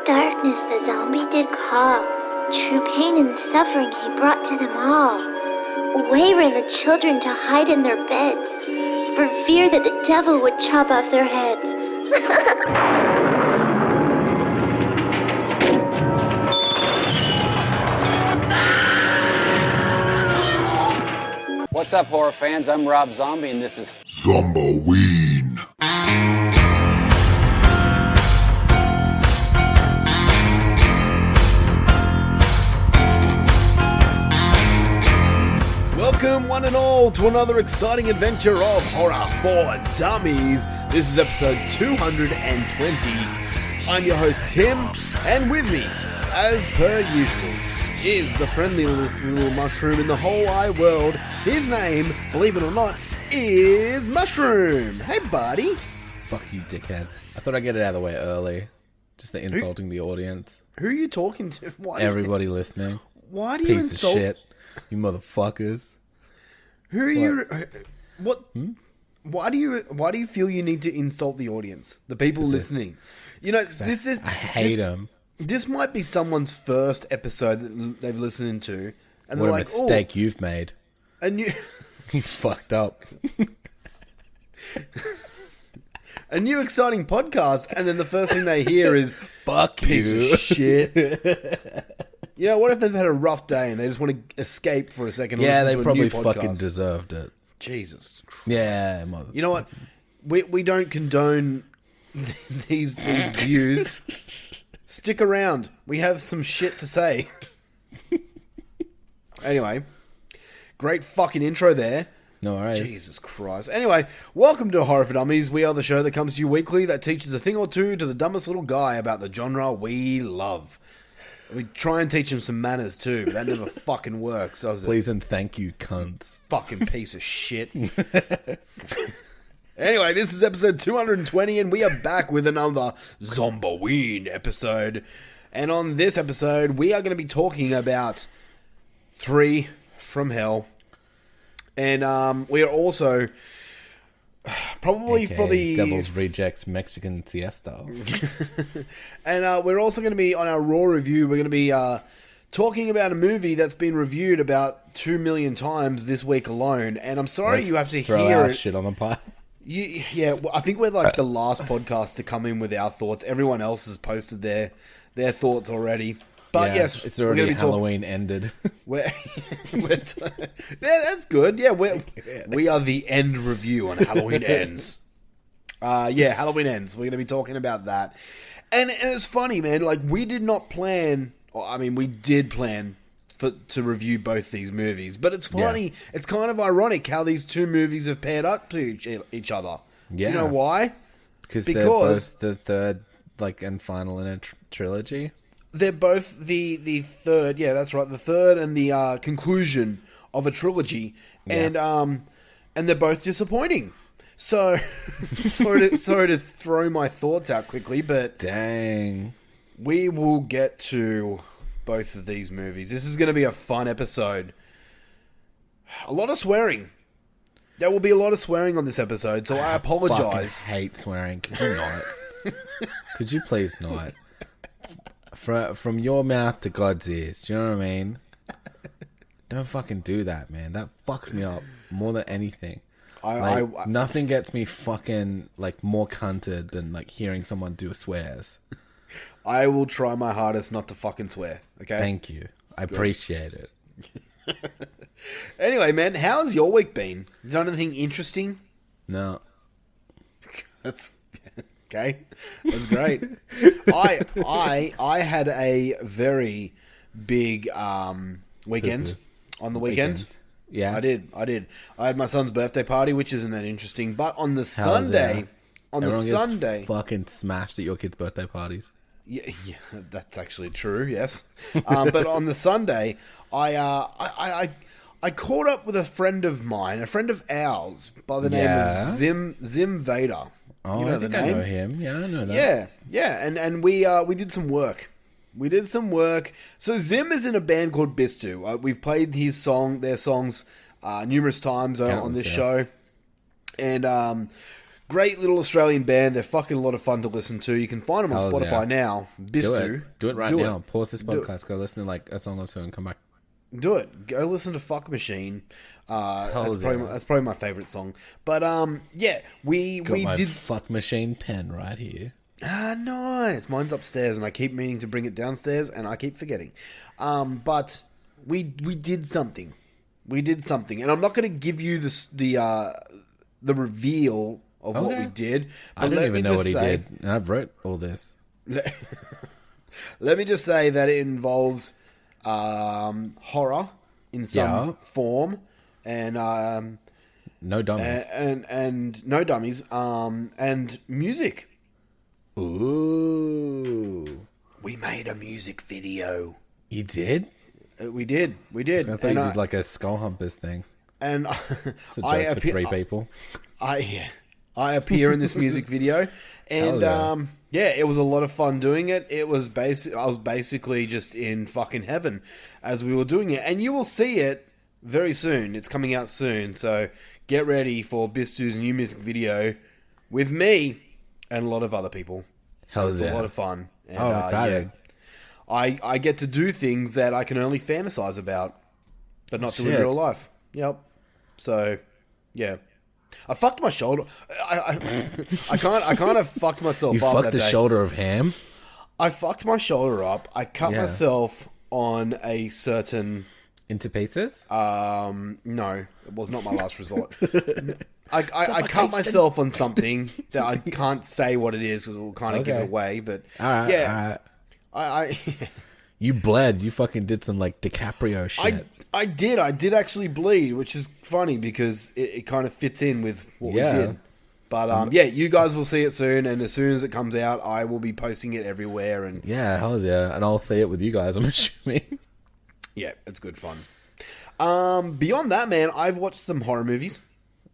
darkness the zombie did call, true pain and suffering he brought to them all. Away ran the children to hide in their beds, for fear that the devil would chop off their heads. What's up, horror fans? I'm Rob Zombie, and this is ZOMBAWEEN. Welcome, one and all, to another exciting adventure of Horror for Dummies. This is episode 220. I'm your host, Tim, and with me, as per usual, is the friendliest little mushroom in the whole wide world. His name, believe it or not, is Mushroom. Hey, buddy. Fuck you, dickheads. I thought I'd get it out of the way early. Just the insulting the audience. Who are you talking to? Everybody listening. Why do you Piece insult? of shit. You motherfuckers. Who are you? What? Why do you feel you need to insult the audience? The people listening. You know, this is. I hate them. This might be someone's first episode that they've listened to, and What they're a like, mistake you've made. and you. You fucked up. A new exciting podcast, and then the first thing they hear is Fuck piece you. of shit. You know, what if they've had a rough day and they just want to escape for a second? And Yeah, listen they to a probably new podcast? fucking deserved it. Jesus Christ. Yeah, mother. You know what? We don't condone these views. Stick around. We have some shit to say. Anyway, great fucking intro there. No worries. Jesus Christ. Anyway, welcome to Horror for Dummies. We are the show that comes to you weekly that teaches a thing or two to the dumbest little guy about the genre we love. We try and teach him some manners too, but that never fucking works, does it? Please and thank you, cunts. Fucking piece of shit. Anyway, this is episode 220, and we are back with another ZOMBAWEEN episode. And on this episode, we are going to be talking about 3 from Hell. And we are also probably AKA for the Devil's Rejects Mexican Siesta. And we're also going to be on our Raw review. We're going to be talking about a movie that's been reviewed about 2 million times this week alone. And I'm sorry Let's you have to throw hear our it. shit on the pile. Yeah, well, I think we're like the last podcast to come in with our thoughts. Everyone else has posted their thoughts already. But Yeah, yes, it's we're already gonna be Halloween ended. yeah, that's good. Yeah, we are the end review on Halloween Ends. Halloween Ends. We're going to be talking about that. And it's funny, man. Like, we did not plan... I mean, we did plan to review both these movies. But it's funny. Yeah. It's kind of ironic how these two movies have paired up to each other. Yeah. Do you know why? Because they're both the third and final in a trilogy. They're both the third, yeah, that's right, the third and the conclusion of a trilogy, yeah. And they're both disappointing. So, sorry to throw my thoughts out quickly, but dang, we will get to both of these movies. This is going to be a fun episode. A lot of swearing. There will be a lot of swearing on this episode, so I apologize. I hate swearing. Could you not? Could you please not? From your mouth to God's ears. Do you know what I mean? Don't fucking do that, man. That fucks me up more than anything. Nothing gets me fucking more cunted than hearing someone do swears. I will try my hardest not to fucking swear. Okay. Thank you. I appreciate it. Anyway, man, how's your week been? You done anything interesting? No. That's. Okay, that's great. I had a very big weekend on the weekend. Yeah, I did. I had my son's birthday party, which isn't that interesting. But on the Sunday, gets fucking smashed at your kids' birthday parties. Yeah, that's actually true. Yes, but on the Sunday, I caught up with a friend of mine, a friend of ours, by the name of Zim Vader. Oh, you know I think the name? I know him. Yeah, I know that. Yeah, and we did some work. So Zim is in a band called Bistu. We've played their songs numerous times on this show, and Great little Australian band. They're fucking a lot of fun to listen to. You can find them on Hells Spotify yeah. now. Do it right now. Pause this podcast. Go listen to like a song or two and come back. Do it. Go listen to Fuck Machine. That's probably my favorite song. But yeah, we did Fuck Machine pen right here. Nice. Mine's upstairs, and I keep meaning to bring it downstairs, and I keep forgetting. But we did something. We did something, and I'm not going to give you the reveal of what we did. I didn't even know what he did, and I've wrote all this. Let me just say that it involves horror in some form, and no dummies, and no dummies, and music. Ooh, we made a music video. You did? We did. I thought you did like a Skull Humpers thing. And it's a joke for three people. I appear in this music video, and it was a lot of fun doing it. I was basically just in fucking heaven as we were doing it, and you will see it very soon. It's coming out soon, so get ready for Bistu's new music video with me and a lot of other people. It's a lot of fun. And, excited! I get to do things that I can only fantasize about, but not do in real life. Yep. So, yeah. I fucked my shoulder. I kind of fucked myself up. You fucked the shoulder of ham? I fucked my shoulder up. I cut myself on a certain... Into pieces? No, it was not my last resort. I cut myself on something that I can't say what it is because it will kind of give it away. But all right. You bled. You fucking did some like DiCaprio shit. I did actually bleed, which is funny because it kind of fits in with what we did. But you guys will see it soon, and as soon as it comes out, I will be posting it everywhere. And hells yeah, and I'll see it with you guys, I'm assuming. Yeah, it's good fun. Beyond that, man, I've watched some horror movies.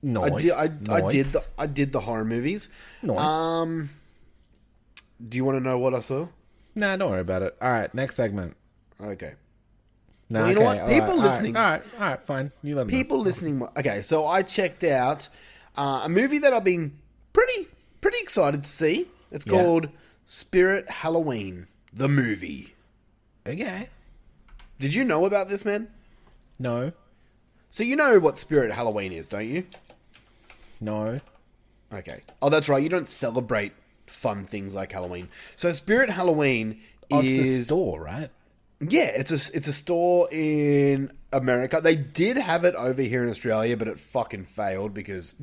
Nice. I did the horror movies. Nice. Do you want to know what I saw? Nah, don't worry about it. All right, next segment. Okay. Nah, you know what? People listening. All right, fine. You let them people know. listening. Okay, so I checked out a movie that I've been pretty excited to see. It's called Spirit Halloween, the movie. Okay. Did you know about this, man? No. So you know what Spirit Halloween is, don't you? No. Okay. Oh, that's right. You don't celebrate fun things like Halloween. So Spirit Halloween is the store, right? Yeah, it's a store in America. They did have it over here in Australia, but it fucking failed because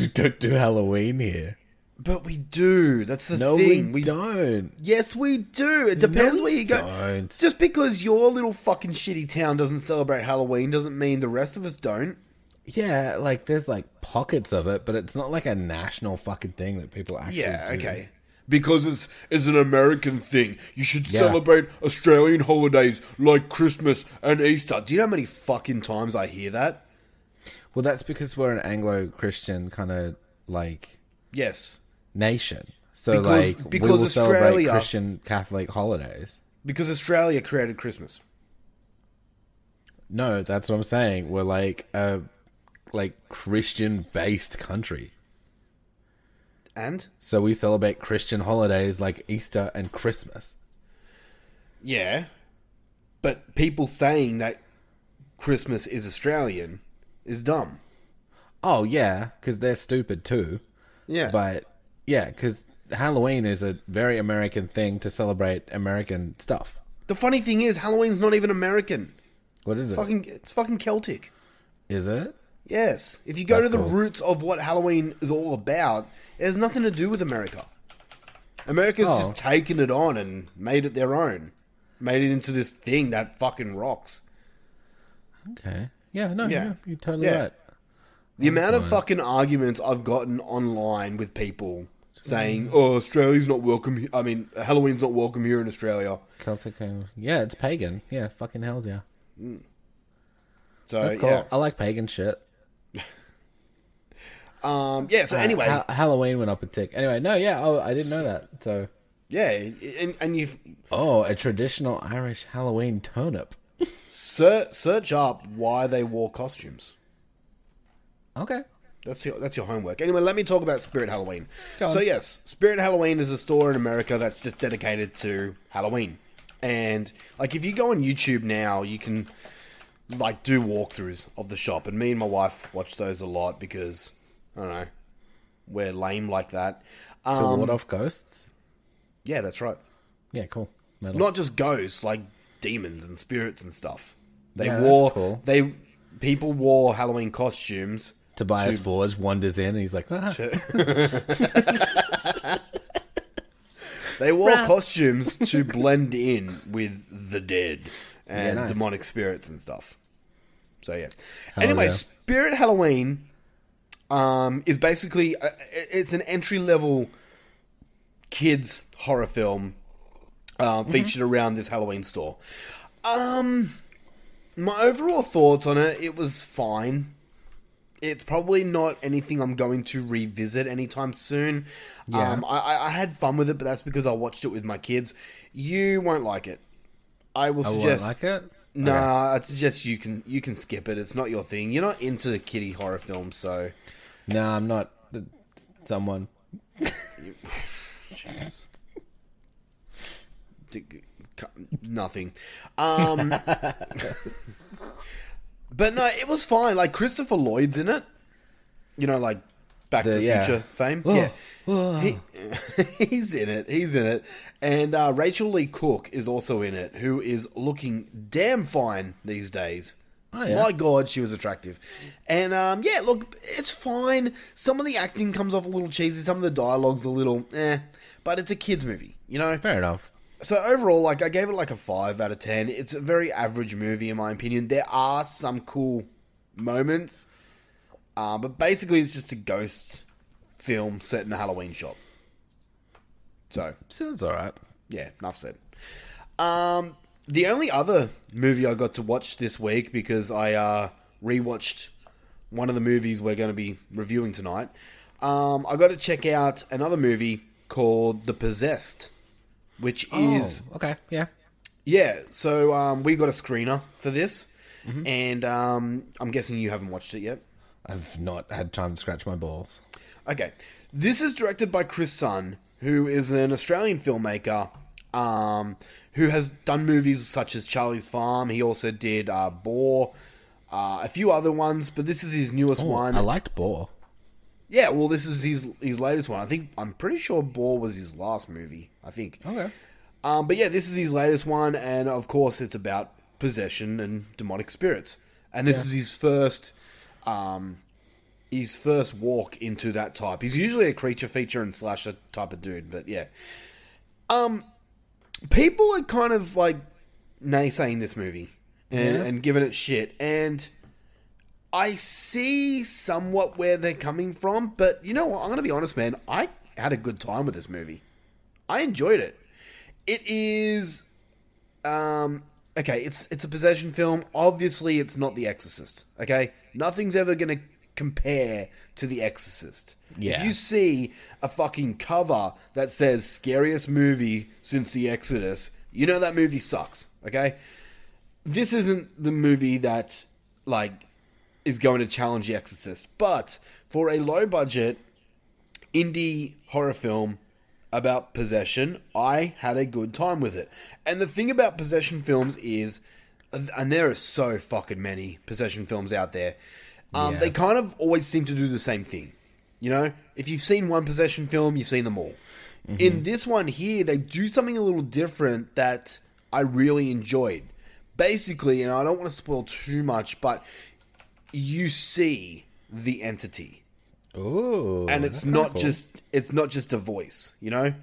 we don't do Halloween here. But we do. That's the thing. No, we don't. Yes, we do. It depends where you go. Don't. Just because your little fucking shitty town doesn't celebrate Halloween doesn't mean the rest of us don't. Yeah, like there's like pockets of it, but it's not like a national fucking thing that people actually do. Yeah, okay. Because it's an American thing. You should celebrate Australian holidays like Christmas and Easter. Do you know how many fucking times I hear that? Well, that's because we're an Anglo-Christian kind of like nation. So because we will celebrate Christian Catholic holidays. Because Australia created Christmas. No, that's what I'm saying. We're like a Christian-based country. And? So we celebrate Christian holidays like Easter and Christmas. Yeah. But people saying that Christmas is Australian is dumb. Oh, yeah, because they're stupid too. Yeah. But, yeah, because Halloween is a very American thing to celebrate American stuff. The funny thing is, Halloween's not even American. What is it? It's fucking Celtic. Is it? Yes. If you go to the roots of what Halloween is all about, it has nothing to do with America. America's just taken it on and made it their own. Made it into this thing that fucking rocks. Okay. Yeah, no, you're totally right. The amount of fucking arguments I've gotten online with people saying, Australia's not welcome. I mean, Halloween's not welcome here in Australia. Celtic. Yeah, it's pagan. Yeah, fucking hells yeah. So, that's cool. I like pagan shit. So anyway. Halloween went up a tick. Anyway, I didn't know that. So yeah, and you've... Oh, a traditional Irish Halloween turnip. Search up why they wore costumes. Okay. That's your homework. Anyway, let me talk about Spirit Halloween. Go on. So yes, Spirit Halloween is a store in America that's just dedicated to Halloween. And like if you go on YouTube now, you can like do walkthroughs of the shop. And me and my wife watch those a lot because I don't know, we're lame like that. To ward off ghosts? Yeah, that's right. Yeah, cool. Metal. Not just ghosts, like demons and spirits and stuff. That's cool. People wore Halloween costumes. Tobias Forge wanders in and he's like, ah. They wore costumes to blend in with the dead and demonic spirits and stuff. So yeah. Anyway, Spirit Halloween is basically it's an entry level kids horror film featured around this Halloween store. My overall thoughts on it was fine. It's probably not anything I'm going to revisit anytime soon. Yeah. I had fun with it, but that's because I watched it with my kids. You won't like it. I will suggest. Won't like it? Nah, Okay. I'd suggest you can skip it. It's not your thing. You're not into kiddie horror films, so. No, I'm not someone. Jesus. Nothing. But no, it was fine. Like Christopher Lloyd's in it. You know, like Back to the Future fame. Oh, yeah. He's in it. He's in it. And Rachel Lee Cook is also in it, who is looking damn fine these days. Oh, yeah. My God, she was attractive. And yeah, look, it's fine. Some of the acting comes off a little cheesy. Some of the dialogue's a little but it's a kid's movie, you know? Fair enough. So overall, like I gave it like a 5 out of 10. It's a very average movie in my opinion. There are some cool moments, but basically it's just a ghost film set in a Halloween shop. So Sounds alright. yeah, enough said. The only other movie I got to watch this week because I rewatched one of the movies we're going to be reviewing tonight. I got to check out another movie called The Possessed. Which is... okay, yeah. Yeah, so we got a screener for this, and I'm guessing you haven't watched it yet. I've not had time to scratch my balls. Okay, this is directed by Chris Sun, who is an Australian filmmaker who has done movies such as Charlie's Farm. He also did Boar, a few other ones, but this is his newest one. I liked Boar. Yeah, well, this is his latest one. I'm pretty sure Boar was his last movie, I think. Okay. But yeah, this is his latest one, and of course it's about possession and demonic spirits. And this is his first walk into that type. He's usually a creature feature and slasher type of dude, but yeah. People are kind of like naysaying this movie and giving it shit, and I see somewhat where they're coming from, but you know what? I'm going to be honest, man. I had a good time with this movie. I enjoyed it. It is, okay, it's a possession film. Obviously, it's not The Exorcist, okay? Nothing's ever going to compare to The Exorcist. Yeah. If you see a fucking cover that says scariest movie since The Exodus, you know that movie sucks, okay? This isn't the movie that, like, is going to challenge The Exorcist. But for a low-budget indie horror film about possession, I had a good time with it. And the thing about possession films is, and there are so fucking many possession films out there, they kind of always seem to do the same thing. You know? If you've seen one possession film, you've seen them all. In this one here, they do something a little different that I really enjoyed. Basically, and I don't want to spoil too much, but you see the entity. Ooh. And it's not just a voice, you know?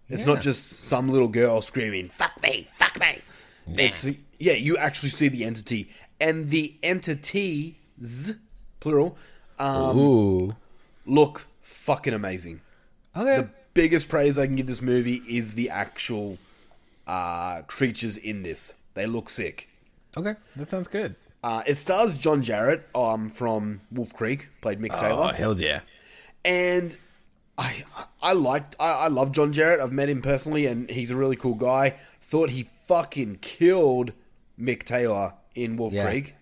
It's not just some little girl screaming, fuck me, fuck me. It's, you actually see the entity. And the entities, plural, look fucking amazing. Okay. The biggest praise I can give this movie is the actual creatures in this. They look sick. Okay, that sounds good. It stars John Jarrett from Wolf Creek, played Mick Taylor. Oh, hell yeah. And I love John Jarrett. I've met him personally, and he's a really cool guy. Thought he fucking killed Mick Taylor in Wolf Creek.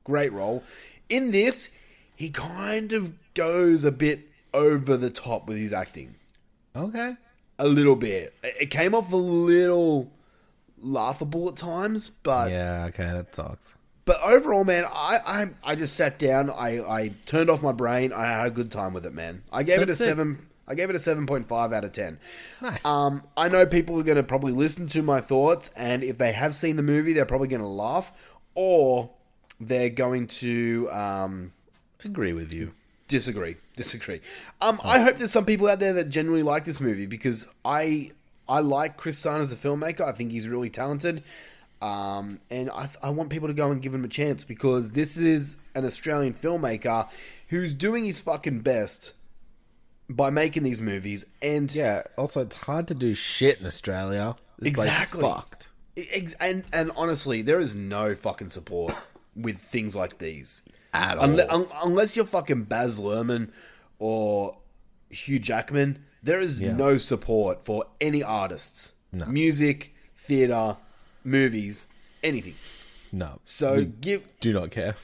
Great role. In this, he kind of goes a bit over the top with his acting. Okay. A little bit. It came off a little laughable at times, but Yeah, okay, that sucks. but overall, man, I just sat down, I turned off my brain, I had a good time with it, man. I gave it a That's it. 7. I gave it a 7.5 out of 10. Nice. I know people are going to probably listen to my thoughts, and if they have seen the movie, they're probably going to laugh, or they're going to Agree with you. disagree. I hope there's some people out there that genuinely like this movie, because I like Chris Sun as a filmmaker. I think he's really talented. And I want people to go and give him a chance, because this is an Australian filmmaker who's doing his fucking best by making these movies. And Yeah, also, it's hard to do shit in Australia. This place is exactly. fucked. And honestly, there is no fucking support with things like these. At all. Unless you're fucking Baz Luhrmann or Hugh Jackman, there is Yeah. no support for any artists. No. Music, theatre, movies, anything. No. So we give do not care.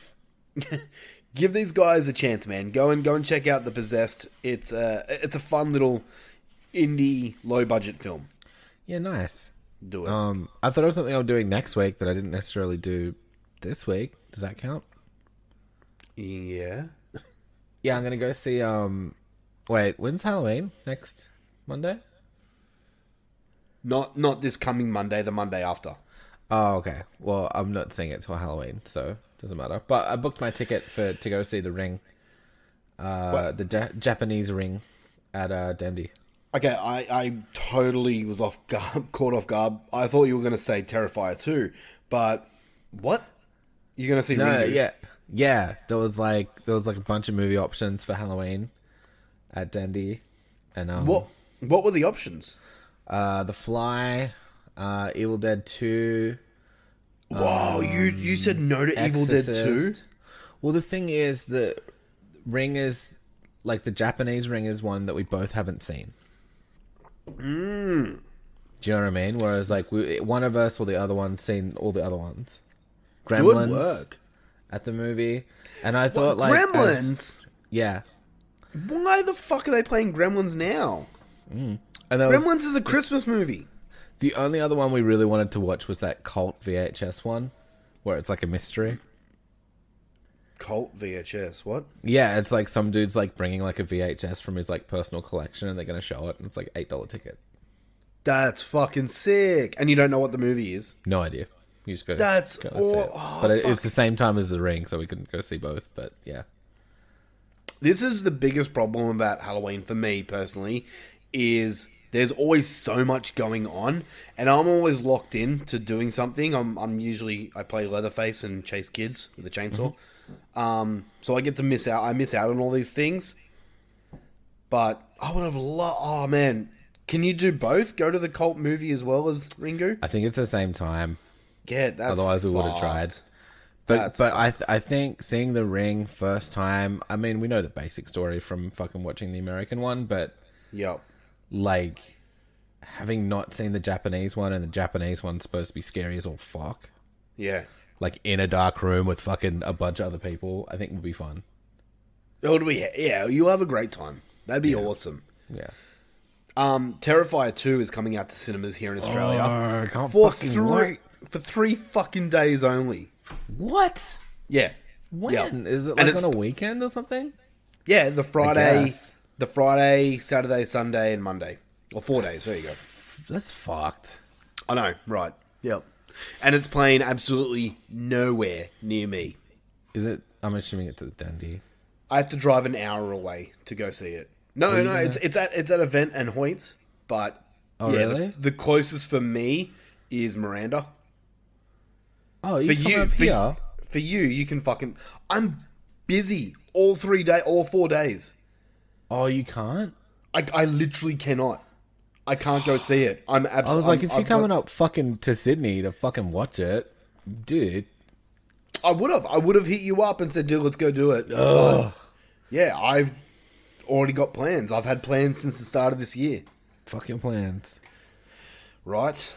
these guys a chance, man. Go and check out The Possessed. It's a fun little indie low budget film. Yeah, nice. Do it. I thought it was something I'm doing next week that I didn't necessarily do this week. Does that count? Yeah. Yeah, I'm gonna go see. Wait, when's Halloween? Next Monday? Not this coming Monday, the Monday after. Oh, okay. Well, I'm not seeing it till Halloween, so it doesn't matter. But I booked my ticket to go see The Ring, the Japanese Ring at Dandy. Okay, I totally was caught off guard. I thought you were going to say Terrifier 2, but what? You're going to see No, Ringu? yeah. There was like a bunch of movie options for Halloween at Dandy, and What were the options? The Fly, Evil Dead 2. Wow, you said no to Evil Dead 2? Exorcist. Well, the thing is, the Ring is like the Japanese Ring is one that we both haven't seen. Do you know what I mean? Whereas like one of us or the other one seen all the other ones. Gremlins Good work. at the movie, and I thought What, like Gremlins? yeah, Why the fuck are they playing Gremlins now? and there was, Gremlins is a Christmas movie. the only other one we really wanted to watch was that cult VHS one, where it's like a mystery. Cult VHS, what? Yeah, it's like some dude's like bringing like a VHS from his like personal collection, and they're gonna show it, and it's like $8 ticket. That's fucking sick. And you don't know what the movie is? No idea. You just go. That's go and see it. But it's the same time as The Ring, so we couldn't go see both. But yeah, This is the biggest problem about Halloween for me personally, is there's always so much going on, and I'm always locked in to doing something. I play Leatherface and chase kids with a chainsaw. So I get to miss out. I miss out on all these things. But I would have oh man, can you do both? Go to the cult movie as well as Ringu? I think it's the same time. Yeah, that's Otherwise, we would have fucked. tried. That's But I think seeing The Ring first time. I mean, we know the basic story from fucking watching the American one, but Yep. like having not seen the Japanese one, and the Japanese one's supposed to be scary as all fuck. Yeah. Like in a dark room with fucking a bunch of other people, I think would be fun. You'll have a great time. That'd be awesome. Yeah. Terrifier 2 is coming out to cinemas here in Australia. I can't for fucking wait. For 3 fucking days only. What? Yeah. When? Yeah. Is it And like it's- on a weekend or something? Yeah, the Friday, guess. Saturday, Sunday, and Monday. Or 4 days, there you go. That's fucked. I know, right. Yep. And it's playing absolutely nowhere near me. Is it? I'm assuming it's at Dundee. I have to drive an hour away to go see it. No, you no, gonna- it's at Event and Hoyts, but Oh, yeah, really? the closest for me is Miranda. Oh, you For come you, up here? for you, you can fucking. I'm busy all 4 days. Oh, you can't? I literally cannot. I can't go see it. I'm absolutely. I was like, if you're coming up fucking to Sydney to fucking watch it, dude. I would have hit you up and said, dude, let's go do it. But, yeah, I've already got plans. I've had plans since the start of this year. Fucking plans. Right?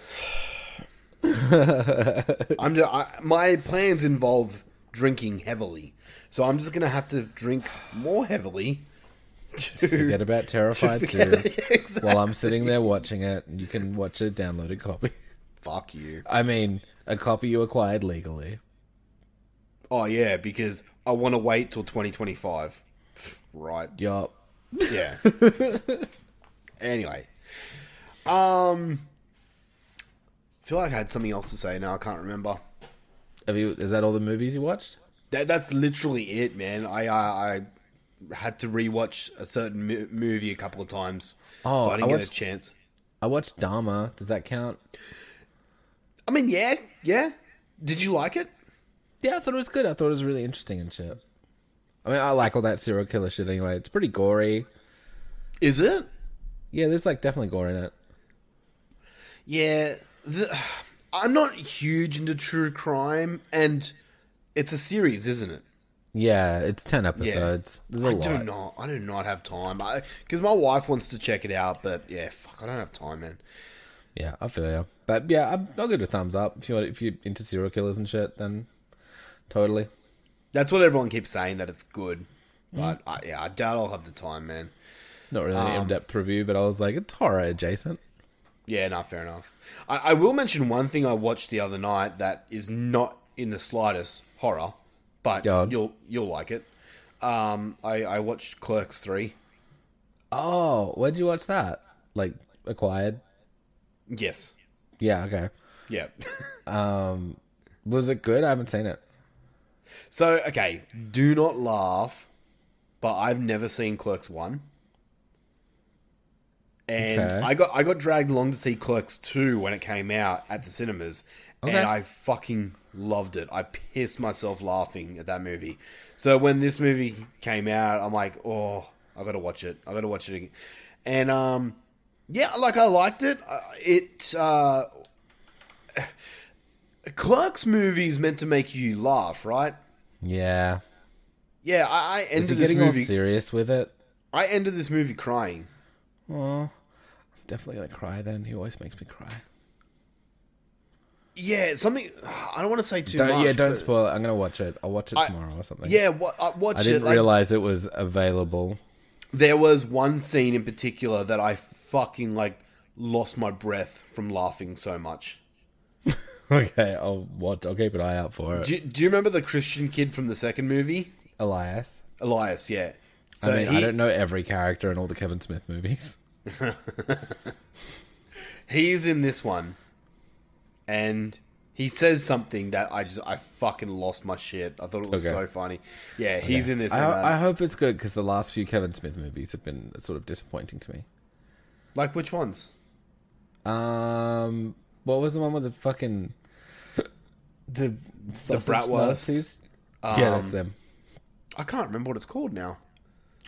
My plans involve drinking heavily. So I'm just going to have to drink more heavily. Forget about Terrified 2. Exactly. While I'm sitting there watching it, you can watch a downloaded copy. Fuck you. I mean, a copy you acquired legally. Oh, yeah, because I want to wait till 2025. Right. Yup. Yeah. Anyway. I feel like I had something else to say now. I can't remember. Is that all the movies you watched? That's literally it, man. I had to rewatch a certain movie a couple of times, Oh, so I didn't get watched- a chance. I watched Dharma. Does that count? I mean, yeah. Did you like it? Yeah, I thought it was good. I thought it was really interesting and shit. I mean, I like all that serial killer shit anyway. It's pretty gory. Is it? Yeah, there's like definitely gore in it. Yeah. I'm not huge into true crime, and it's a series, isn't it? Yeah, it's 10 episodes. There's a lot. I do not have time. Because my wife wants to check it out, but yeah, fuck, I don't have time, man. Yeah, I feel you. But yeah, I'll give it a thumbs up. If you're into serial killers and shit, then totally. That's what everyone keeps saying, that it's good. But I doubt I'll have the time, man. Not really an in-depth review, but I was like, it's horror adjacent. Yeah, no, fair enough. I will mention one thing I watched the other night that is not in the slightest horror, but you'll like it. I watched Clerks 3. Oh, where'd you watch that? Like, acquired? Yes. Yeah, okay. Yeah. Was it good? I haven't seen it. So, okay, do not laugh, but I've never seen Clerks 1. And Okay. I got dragged along to see Clerks 2 when it came out at the cinemas, Okay. and I fucking loved it. I pissed myself laughing at that movie. So when this movie came out, I'm like, oh, I gotta watch it. I gotta watch it again. And yeah, like I liked it. Clerks movie is meant to make you laugh, right? Yeah. Yeah, I Is ended he this getting all movie. serious with it? I ended this movie crying. Oh, I'm definitely gonna cry then. He always makes me cry. Yeah, something. I don't want to say too Don't much. but spoil it. I'm gonna watch it. I'll watch it tomorrow or something. Yeah, watch I it. didn't Like, realize it was available. there was one scene in particular that I fucking lost my breath from laughing so much. Okay, I'll keep an eye out for it. Do you remember the Christian kid from the second movie? Elias. Elias, yeah. So I mean, I don't know every character in all the Kevin Smith movies. he's in this one, and he says something that I fucking lost my shit. I thought it was so funny. Yeah, he's in this. I hope it's good because the last few Kevin Smith movies have been sort of disappointing to me. Like which ones? What was the one with the fucking the Bratwurst? Nazis? Yeah, that's them. I can't remember what it's called now.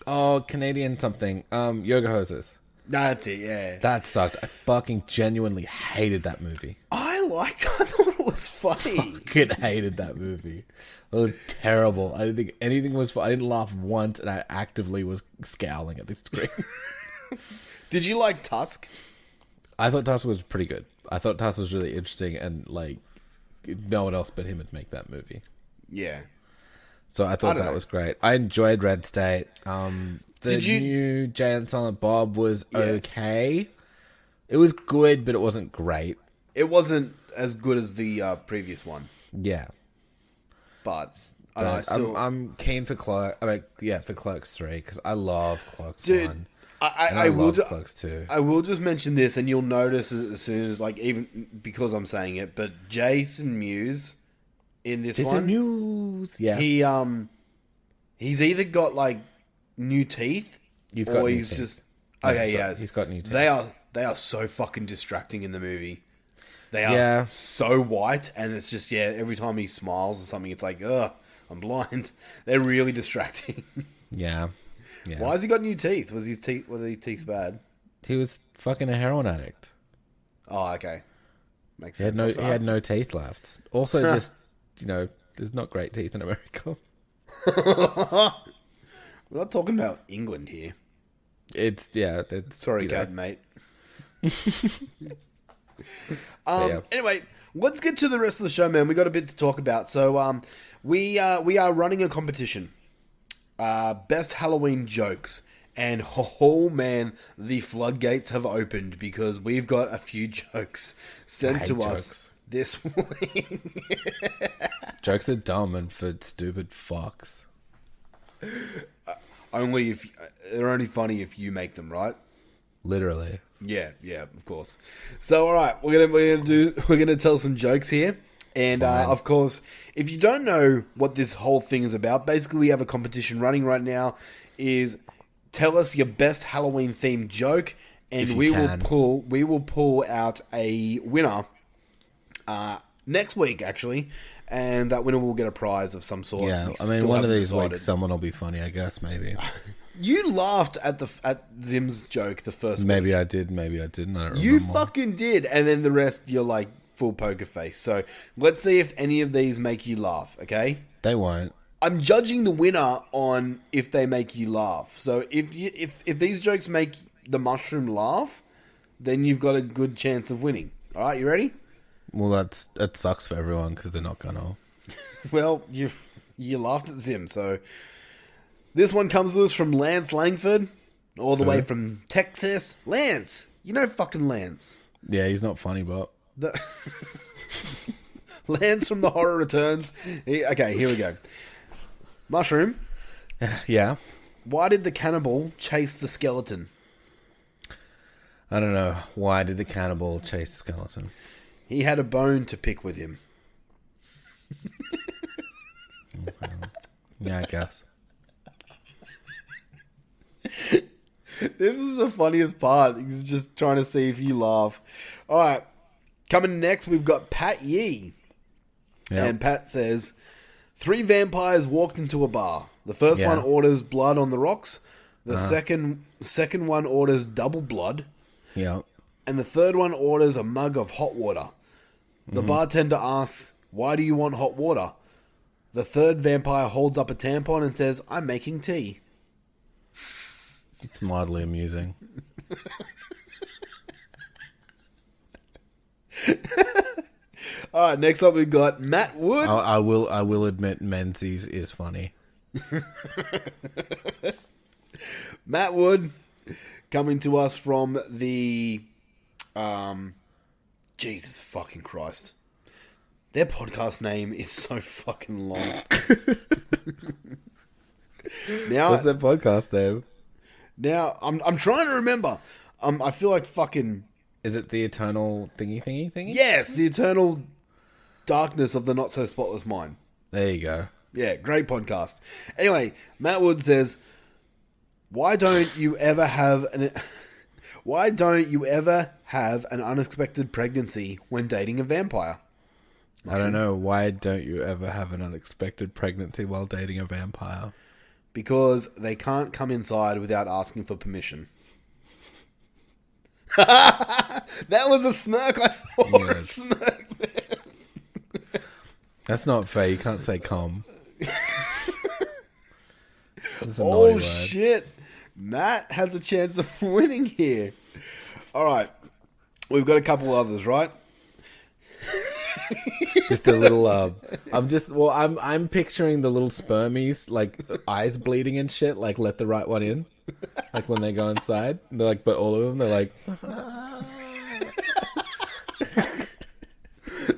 Oh, Canadian something. Yoga Hoses. That's it. Yeah, That sucked. I fucking genuinely hated that movie. I thought it was funny. Fucking hated that movie. It was terrible. I didn't think anything was. I didn't laugh once, and I actively was scowling at the screen. Did you like Tusk? I thought Tusk was pretty good. I thought Tusk was really interesting, and no one else but him would make that movie. Yeah. So I thought that was great. I enjoyed Red State. The new Jay and Silent Bob was okay. It was good, but it wasn't great. It wasn't as good as the previous one, Yeah. but I'm keen for for Clerks 3 because I love Clerks Dude, 1. I will love Clerks 2. I will just mention this, and you'll notice as soon as even because I'm saying it, but Jason Mewes in this one, news. Yeah. he's either got new teeth, He's got or new he's teeth. just No, okay. he's got new teeth. They are so fucking distracting in the movie. They are Yeah. so white, and it's just every time he smiles or something, it's like, ugh, I'm blind. They're really distracting. Yeah. Yeah. Why has he got new teeth? Were his teeth bad? He was fucking a heroin addict. Oh, okay. Makes He sense. had no teeth left. Also, just, there's not great teeth in America. We're not talking about England here. It's Sorry, Gad, mate. Yeah. Anyway, let's get to the rest of the show, man. We got a bit to talk about. So, we are running a competition. Best Halloween jokes. And, oh man, the floodgates have opened because we've got a few jokes sent to us this week. Jokes are dumb and for stupid fucks. They're only funny if you make them, right? Literally. Yeah, of course. So, all right, we're gonna tell some jokes here, and of course, if you don't know what this whole thing is about, basically we have a competition running right now. Is tell us your best Halloween themed joke, and we will pull out a winner next week actually, and that winner will get a prize of some sort. Yeah, I mean, one of these weeks someone will be funny, I guess, maybe. You laughed at Zim's joke the first week. Maybe I did, maybe I didn't. I don't You remember. fucking did, and then the rest you're like full poker face. So let's see if any of these make you laugh. Okay, They won't. I'm judging the winner on if they make you laugh. So if these jokes make the mushroom laugh, then you've got a good chance of winning. All right, you ready? Well, it sucks for everyone because they're not gonna. Well, you laughed at Zim, so this one comes to us from Lance Langford, all the way from Texas. Lance, you know fucking Lance. Yeah, he's not funny, but Lance from the Horror Returns. Okay, here we go. Mushroom. yeah. Why did the cannibal chase the skeleton? I don't know. Why did the cannibal chase the skeleton? He had a bone to pick with him. Yeah, I guess. This is the funniest part. He's just trying to see if you laugh. All right. Coming next, we've got Pat Yee. Yep. And Pat says, 3 vampires walked into a bar. The first Yeah. one orders blood on the rocks. The second one orders double blood. Yeah. And the third one orders a mug of hot water. The bartender asks, why do you want hot water? The third vampire holds up a tampon and says, I'm making tea. It's mildly amusing. All right, next up we've got Matt Wood. I will admit Menzies is funny. Matt Wood coming to us from the Jesus fucking Christ. Their podcast name is so fucking long. Now, What's that podcast name? Now I'm trying to remember. I feel like fucking Is it the eternal thingy? yes, the eternal darkness of the not so spotless mind. There you go. Yeah, great podcast. Anyway, Matt Wood says, why don't you ever have an unexpected pregnancy when dating a vampire? I don't know. Why don't you ever have an unexpected pregnancy while dating a vampire? Because they can't come inside without asking for permission. That was a smirk. I saw a smirk there. That's not fair. You can't say come. That's a naughty Oh word. shit. Matt has a chance of winning here. Alright. We've got a couple others, right? Just a little. I'm picturing the little spermies, like eyes bleeding and shit. Like let the right one in, like when they go inside. They're like, but all of them, they're like.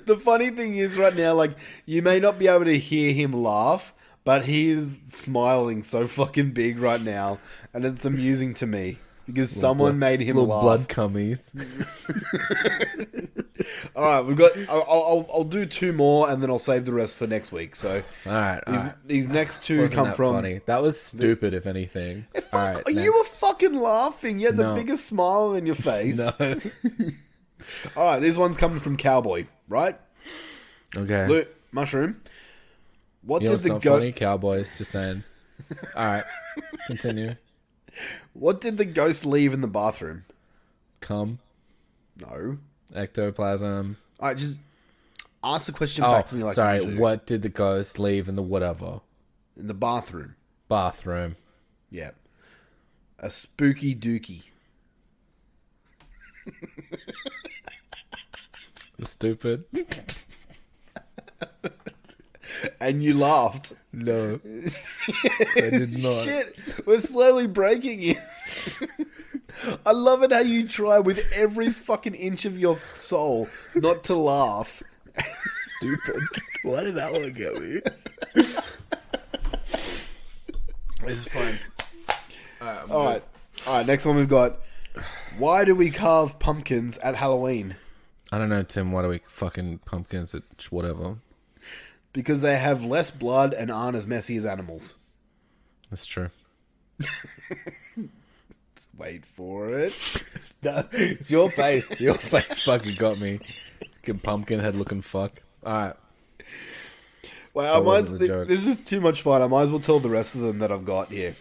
The funny thing is right now, like, you may not be able to hear him laugh, but he's smiling so fucking big right now, and it's amusing to me because someone made him little laugh. blood cummies. All right, we've got. I'll do 2 more, and then I'll save the rest for next week. So, All right. these next 2 Wasn't come that from. funny? That was stupid, if anything. All right. You were fucking laughing. You had the No. biggest smile on your face. No. All right, this one's coming from Cowboy, right? Okay. Luke, Mushroom. What You know did it's the not goat? funny? Cowboys, just saying. All right. Continue. What did the ghost leave in the bathroom? Come. No. Ectoplasm. All right, just ask the question Oh, back to me. Like sorry. you usually do. What did the ghost leave in the whatever? In the bathroom? Bathroom. Yeah. A spooky dookie. Stupid. And you laughed. No. I did not. Shit, we're slowly breaking it. I love it how you try with every fucking inch of your soul not to laugh. Stupid. Why did that one get me? This is fine. Alright, next one we've got. Why do we carve pumpkins at Halloween? I don't know, Tim. Why do we fucking pumpkins at whatever? Because they have less blood and aren't as messy as animals. That's true. Wait for it. No, it's your face. Your face fucking got me. Fucking pumpkin head looking fuck. Alright. Well, this is too much fun. I might as well tell the rest of them that I've got here.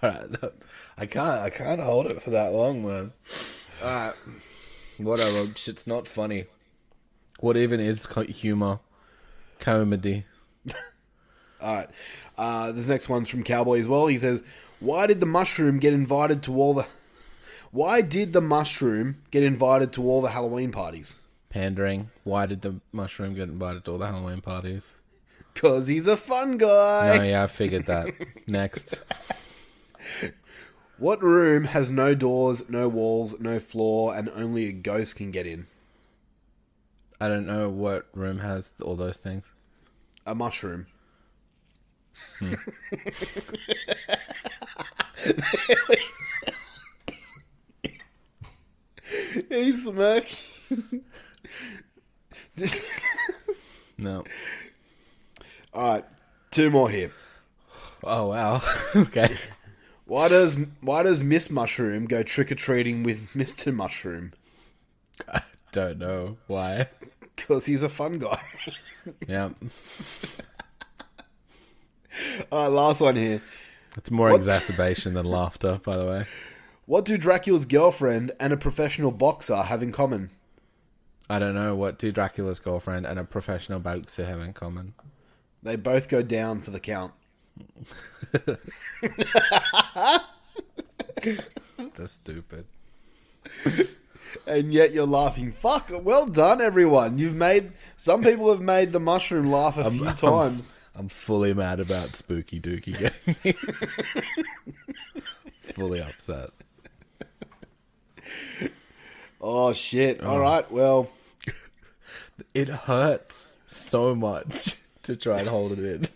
Alright. No, I can't hold it for that long, man. Alright. Whatever. Shit's not funny. What even is humor? Comedy. Alright. This next one's from Cowboy as well. He says, Why did the mushroom get invited to all the Halloween parties? Pandering. Why did the mushroom get invited to all the Halloween parties? Because he's a fun guy. No, yeah, I figured that. Next. What room has no doors, no walls, no floor, and only a ghost can get in? I don't know what room has all those things. A mushroom. He's smirking. No. Alright, two more here. Oh, wow. Okay. Why does Miss Mushroom go trick-or-treating with Mr. Mushroom? I don't know. Why? Because he's a fun guy. Yeah. Alright, last one here. It's more exacerbation than laughter, by the way. What do Dracula's girlfriend and a professional boxer have in common? I don't know. What do Dracula's girlfriend and a professional boxer have in common? They both go down for the count. That's stupid. And yet you're laughing. Fuck, well done, everyone. Some people have made the mushroom laugh a few times. I'm fully mad about Spooky Dookie getting me. Fully upset. Oh, shit. All right, well. It hurts so much to try and hold it in.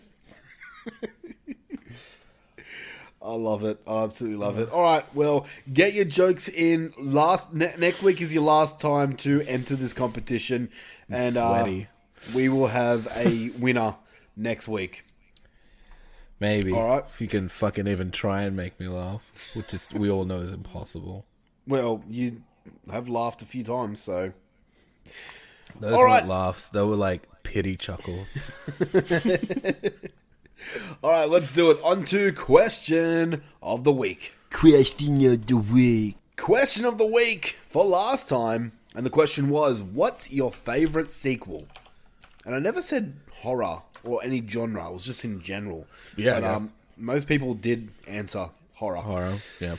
I love it. I absolutely love it. All right, well, get your jokes in. Next week is your last time to enter this competition. And sweaty. We will have a winner next week. Maybe. All right. If you can fucking even try and make me laugh, which is we all know is impossible. Well, you have laughed a few times, so... Those all weren't right. laughs. They were like pity chuckles. All right, let's do it. On to question of the week. Question of the week. Question of the week for last time. And the question was, what's your favourite sequel? And I never said horror or any genre. It was just in general. Yeah, But yeah. most people did answer horror. Horror, yeah.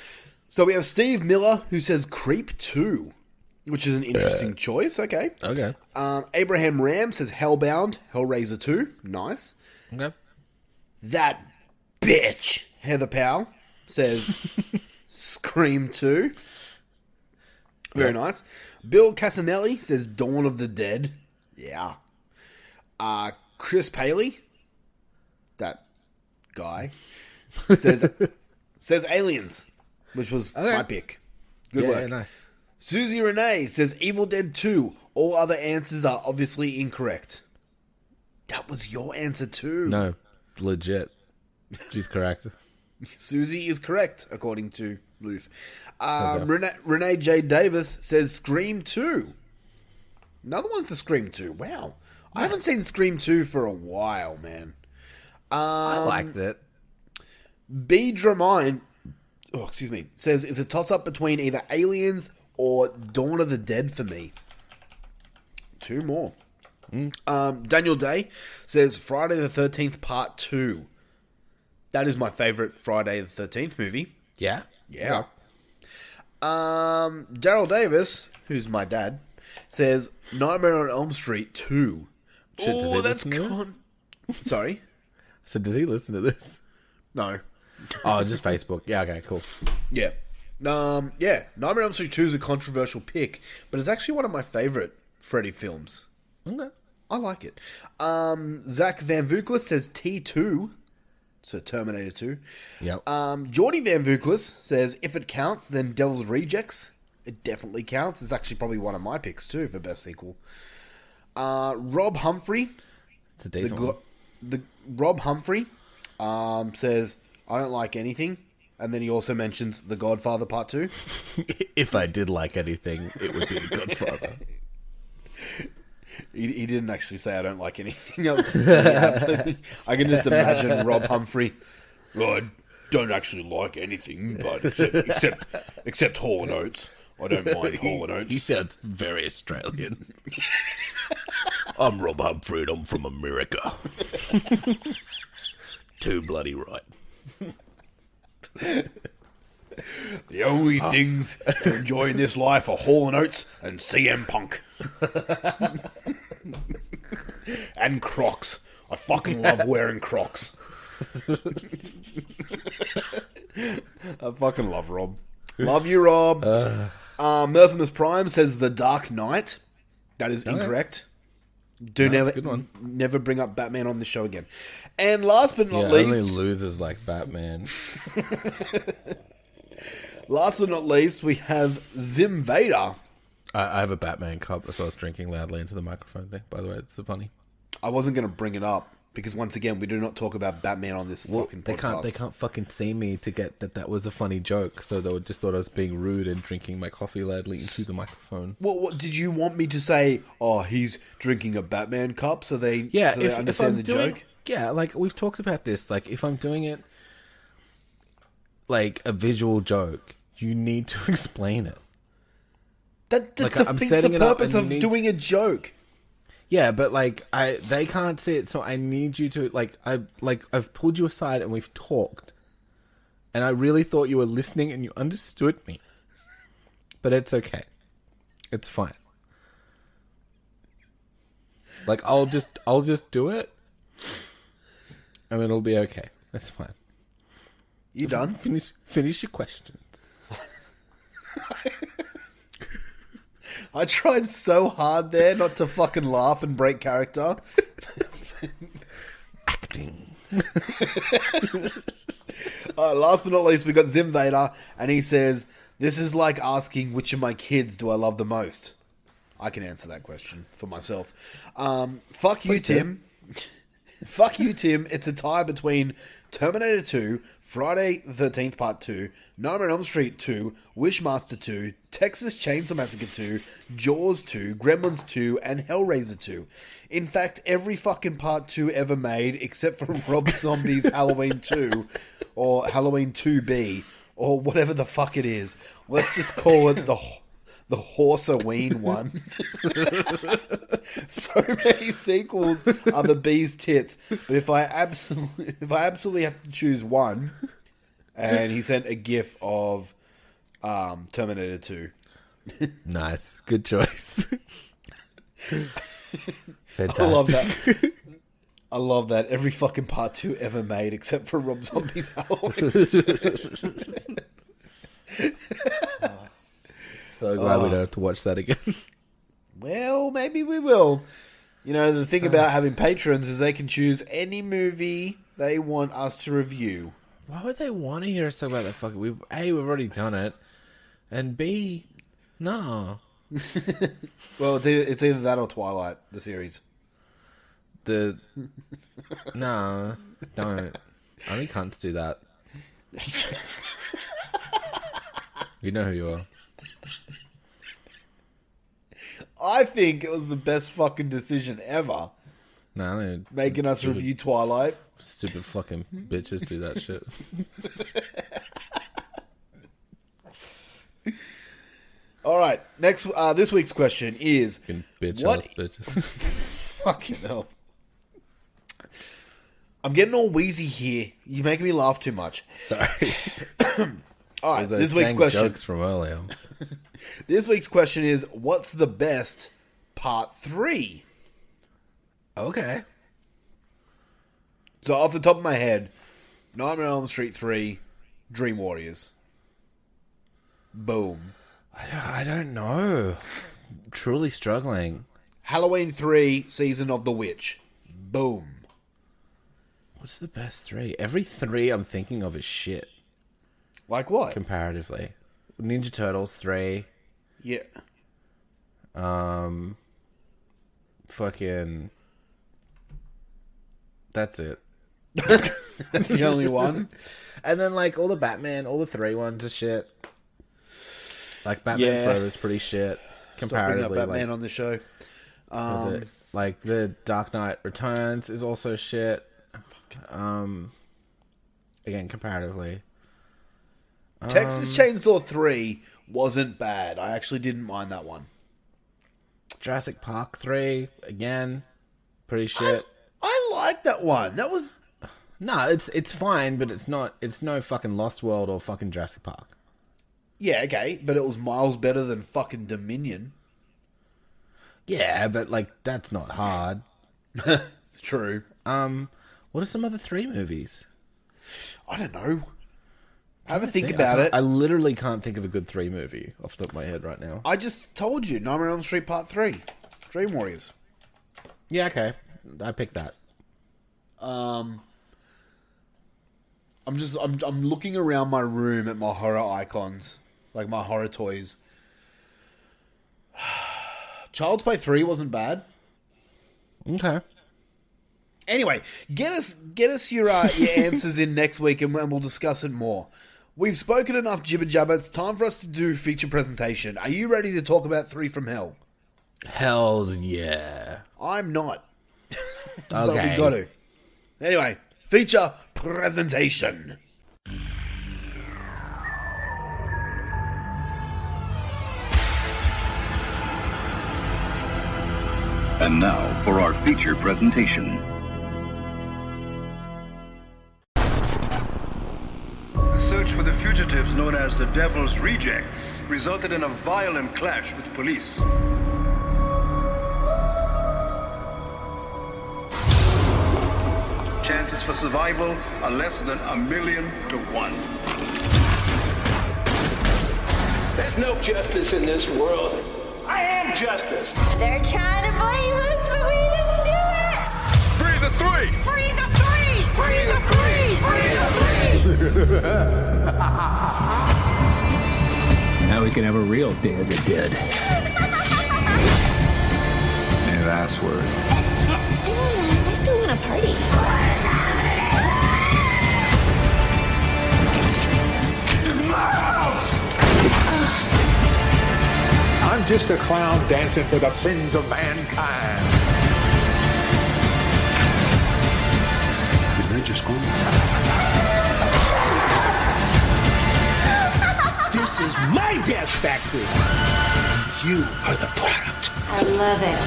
So we have Steve Miller, who says Creep 2, which is an interesting choice. Okay. Okay. Abraham Ram says Hellbound, Hellraiser 2. Nice. Okay. That bitch, Heather Powell, says Scream 2. Very nice. Bill Casanelli says Dawn of the Dead. Yeah. Chris Paley, that guy, says Aliens, which was my pick. Good work. Yeah, nice. Susie Renee says Evil Dead 2. All other answers are obviously incorrect. That was your answer too. No, legit. She's correct. Susie is correct, according to Luth. Renee J. Davis says Scream 2. Another one for Scream 2. Wow. I haven't seen Scream 2 for a while, man. I liked it. B. Dramine, says it's a toss-up between either Aliens or Dawn of the Dead for me. Two more. Daniel Day says Friday the 13th Part 2. That is my favourite Friday the 13th movie. Yeah? Yeah. Daryl Davis, who's my dad, says Nightmare on Elm Street 2. Shit, does he listen to this? Sorry? So does he listen to this? No. Oh, just Facebook. Yeah, okay, cool. Yeah. Yeah, Nightmare on Elm Street 2 is a controversial pick, but it's actually one of my favourite Freddy films. Okay. I like it. Zach Van Vuklis says T2. So Terminator 2. Yep. Geordie Van Vuklis says, if it counts, then Devil's Rejects. It definitely counts. It's actually probably one of my picks too for best sequel. Rob Humphrey. It's a decent one. Rob Humphrey says, I don't like anything. And then he also mentions The Godfather Part 2. If I did like anything, it would be The Godfather. He didn't actually say I don't like anything else. I can just imagine Rob Humphrey. Well, I don't actually like anything, but except Hall & Oates. I don't mind Hall & Oates. He sounds very Australian. I'm Rob Humphrey and I'm from America. Too bloody right. The only things to enjoy in this life are Hall & Oates and CM Punk. And Crocs. I fucking love wearing Crocs. I fucking love Rob. Love you, Rob. Murphimus Prime says The Dark Knight. That is incorrect. Never bring up Batman on the show again. And last but not least... only losers like Batman. Last but not least, we have Zim Vader. I have a Batman cup, so I was drinking loudly into the microphone thing. By the way, it's so funny. I wasn't going to bring it up, because once again, we do not talk about Batman on this fucking podcast. They can't fucking see me to get that was a funny joke, so they just thought I was being rude and drinking my coffee loudly into the microphone. What did you want me to say? Oh, he's drinking a Batman cup, so they understand the joke? Yeah, like, we've talked about this. Like, if I'm doing it like a visual joke, you need to explain it. That defeats the purpose of doing a joke. Yeah, but like they can't see it, so I need you to I've pulled you aside and we've talked, and I really thought you were listening and you understood me. But it's okay, it's fine. Like I'll just do it, and it'll be okay. That's fine. You done? Finish your questions. I tried so hard there not to fucking laugh and break character. Acting. Last but not least, we got Zim Vader, and he says, this is like asking which of my kids do I love the most. I can answer that question for myself. Fuck you, Tim. Fuck you, Tim. It's a tie between Terminator 2, Friday the 13th Part 2, Nightmare on Elm Street 2, Wishmaster 2, Texas Chainsaw Massacre 2, Jaws 2, Gremlins 2, and Hellraiser 2. In fact, every fucking Part 2 ever made, except for Rob Zombie's Halloween 2, or Halloween 2B, or whatever the fuck it is. Let's just call it the Horseween one. So many sequels are the bee's tits. But if I absolutely have to choose one, and he sent a gif of Terminator 2. Nice, good choice. Fantastic. I love that. I love that. Every fucking Part 2 ever made, except for Rob Zombie's Halloween. So glad we don't have to watch that again. Well, maybe we will. You know, the thing about having patrons is they can choose any movie they want us to review. Why would they want to hear us talk about that fucking... we've already done it. And B, no. Well, it's either that or Twilight, the series. No, don't. Only cunts do that. You know who you are. I think it was the best fucking decision ever. No, making us review Twilight. Stupid fucking bitches do that shit. All right, this week's question is... Fucking bitch-ass bitches. Fucking hell. I'm getting all wheezy here. You're making me laugh too much. Sorry. All right, Those this week's dang question. jokes from earlier. This week's question is, what's the best part 3? Okay. So off the top of my head, Nightmare on Elm Street 3, Dream Warriors. Boom. I don't know. Truly struggling. Halloween 3, Season of the Witch. Boom. What's the best 3? Every 3 I'm thinking of is shit. Like what? Comparatively. Ninja Turtles 3. Yeah. Fucking... That's it. That's the only one. And then, like, all the Batman, all the 3 ones are shit. Like, Batman Forever's pretty shit. Comparatively. Stop bringing up Batman on the show. Like, the Dark Knight Returns is also shit. Again, comparatively. Texas Chainsaw 3 wasn't bad. I actually didn't mind that one. Jurassic Park 3, again, pretty shit. I like that one. That was... No, it's fine, but it's no fucking Lost World or fucking Jurassic Park. Yeah, okay, but it was miles better than fucking Dominion. Yeah, but, like, that's not hard. True. What are some other 3 movies? I don't know. Have a think about it. I literally can't think of a good 3 movie off the top of my head right now. I just told you, Nightmare on Elm Street Part 3. Dream Warriors. Yeah, okay. I picked that. I'm looking around my room at my horror icons, like my horror toys. Child's Play 3 wasn't bad. Okay. Anyway, get us your answers in next week, and we'll discuss it more. We've spoken enough jibber jabber. It's time for us to do feature presentation. Are you ready to talk about 3 from Hell? Hells yeah. I'm not. Okay. But we got to. Anyway, feature presentation. And now for our feature presentation. The search for the fugitives known as the Devil's Rejects resulted in a violent clash with police. Chances for survival are less than 1,000,000 to 1. There's no justice in this world. I am justice. They're trying to blame us, but we didn't do it! Free the 3! Free the 3! Free the 3! Free the 3! Now we can have a real Day of the Dead. Any last words? I still want to party. I'm just a clown dancing for the sins of mankind. Did they just go? This is my death factory. You are the product. I love it.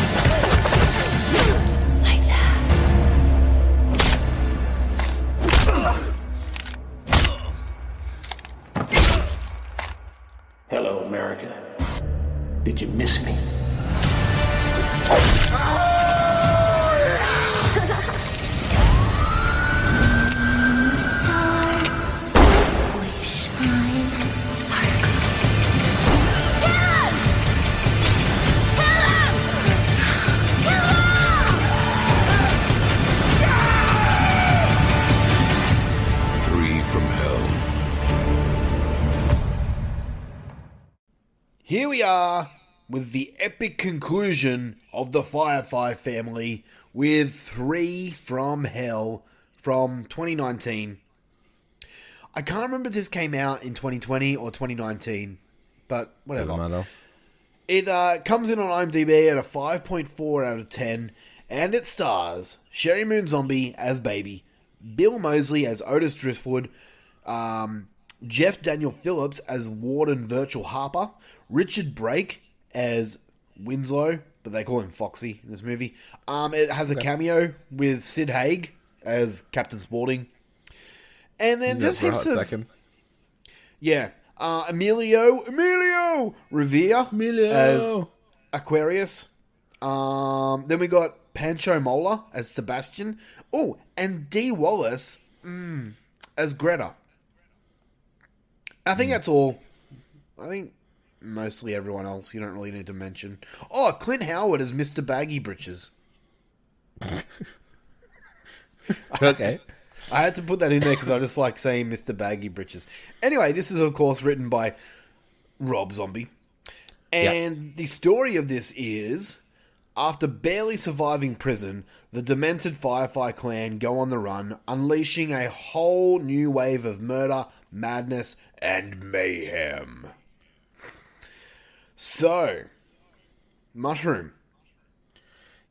Like that. Hello, America. Did you miss me? Here we are with the epic conclusion of the Firefly Family with 3 from Hell from 2019. I can't remember if this came out in 2020 or 2019, but whatever. Doesn't matter. It comes in on IMDb at a 5.4 out of 10, and it stars Sherry Moon Zombie as Baby, Bill Moseley as Otis Driftwood, Jeff Daniel Phillips as Warden Virtual Harper, Richard Brake as Winslow, but they call him Foxy in this movie. It has a cameo with Sid Haig as Captain Sporting. And then just heaps of... Second. Yeah. Emilio Revere as Aquarius. Then we got Pancho Mola as Sebastian. Oh, and Dee Wallace as Greta. I think that's all. I think mostly everyone else you don't really need to mention. Oh, Clint Howard as Mr. Baggy Britches. Okay. I had to put that in there because I just like saying Mr. Baggy Britches. Anyway, this is, of course, written by Rob Zombie. And the story of this is, after barely surviving prison, the demented Firefly clan go on the run, unleashing a whole new wave of murder, madness, and mayhem. So, Mushroom.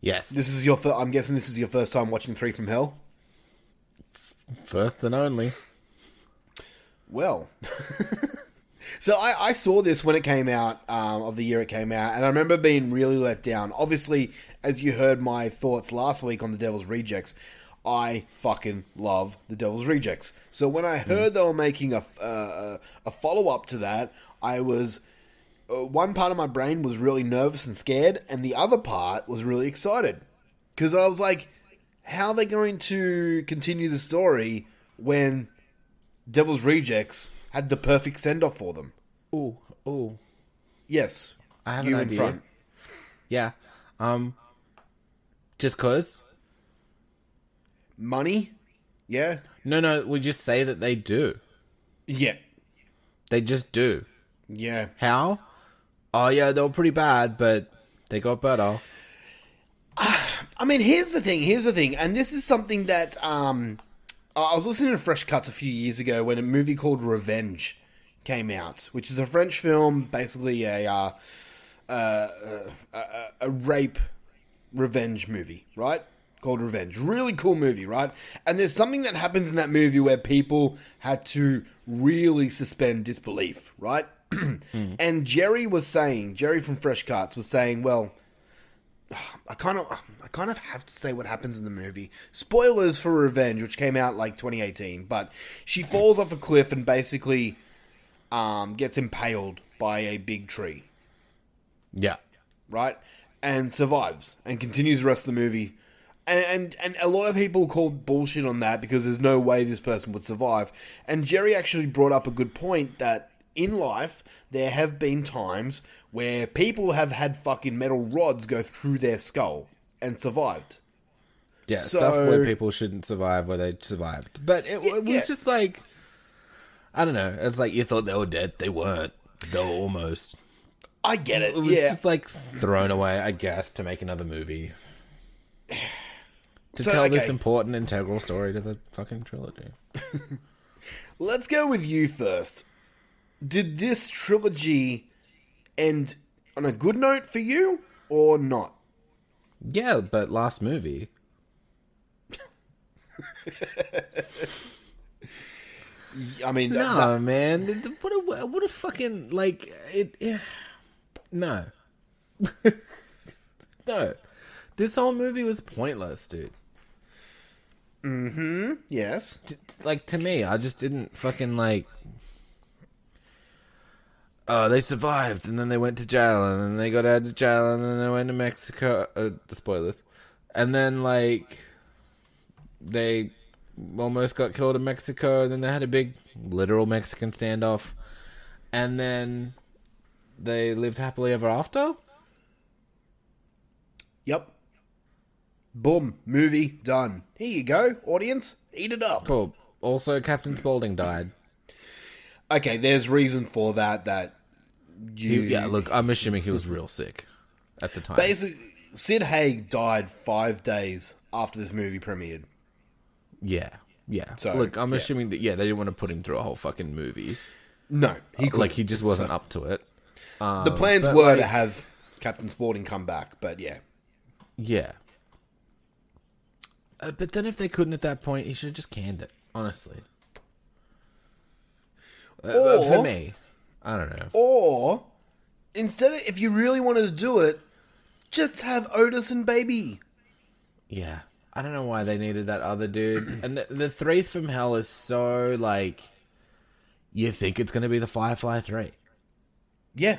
Yes. This is I'm guessing this is your first time watching Three from Hell? First and only. Well, so I saw this when it came out, of the year it came out, and I remember being really let down. Obviously, as you heard my thoughts last week on The Devil's Rejects, I fucking love The Devil's Rejects. So when I heard they were making a follow-up to that, I was... one part of my brain was really nervous and scared, and the other part was really excited. Because I was like... how are they going to continue the story when Devil's Rejects had the perfect send-off for them? Ooh. Yes. I have you an in idea. front. Yeah. Just cause? Money? Yeah? No, we just say that they do. Yeah. They just do. Yeah. How? Oh, yeah, they were pretty bad, but they got better. I mean, here's the thing, and this is something that, I was listening to Fresh Cuts a few years ago when a movie called Revenge came out, which is a French film, basically a rape revenge movie, right? Called Revenge. Really cool movie, right? And there's something that happens in that movie where people had to really suspend disbelief, right? And Jerry from Fresh Cuts was saying, well... I kind of have to say what happens in the movie. Spoilers for Revenge, which came out like 2018, but she falls off a cliff and basically gets impaled by a big tree. Yeah. Right? And survives and continues the rest of the movie. And a lot of people called bullshit on that because there's no way this person would survive. And Jerry actually brought up a good point that in life, there have been times where people have had fucking metal rods go through their skull and survived. Yeah, stuff where people shouldn't survive, where they survived. But it was just like, I don't know. It's like you thought they were dead. They weren't. They were almost. I get it. It was just like thrown away, I guess, to make another movie. To tell this important, integral story to the fucking trilogy. Let's go with you first. Did this trilogy end on a good note for you, or not? Yeah, but last movie. I mean... man. What a fucking... Like, no. No. This whole movie was pointless, dude. Mm-hmm. Yes. To me, I just didn't fucking, like... Oh, they survived, and then they went to jail, and then they got out of jail, and then they went to Mexico. The spoilers. And then, like, they almost got killed in Mexico, and then they had a big, literal Mexican standoff. And then they lived happily ever after? Yep. Boom. Movie done. Here you go, audience. Eat it up. Cool. Also, Captain Spaulding died. Okay, there's reason for that Yeah, look, I'm assuming he was real sick at the time. Basically, Sid Haig died 5 days after this movie premiered. Yeah. So, look, I'm assuming that, they didn't want to put him through a whole fucking movie. No, he couldn't. he just wasn't up to it. The plans were to have Captain Spaulding come back, but yeah. Yeah. But then if they couldn't at that point, he should have just canned it, honestly. For me, I don't know. Or, instead of, if you really wanted to do it, just have Otis and Baby. Yeah. I don't know why they needed that other dude. And the Three from Hell is so, like... you think it's going to be the Firefly 3. Yeah.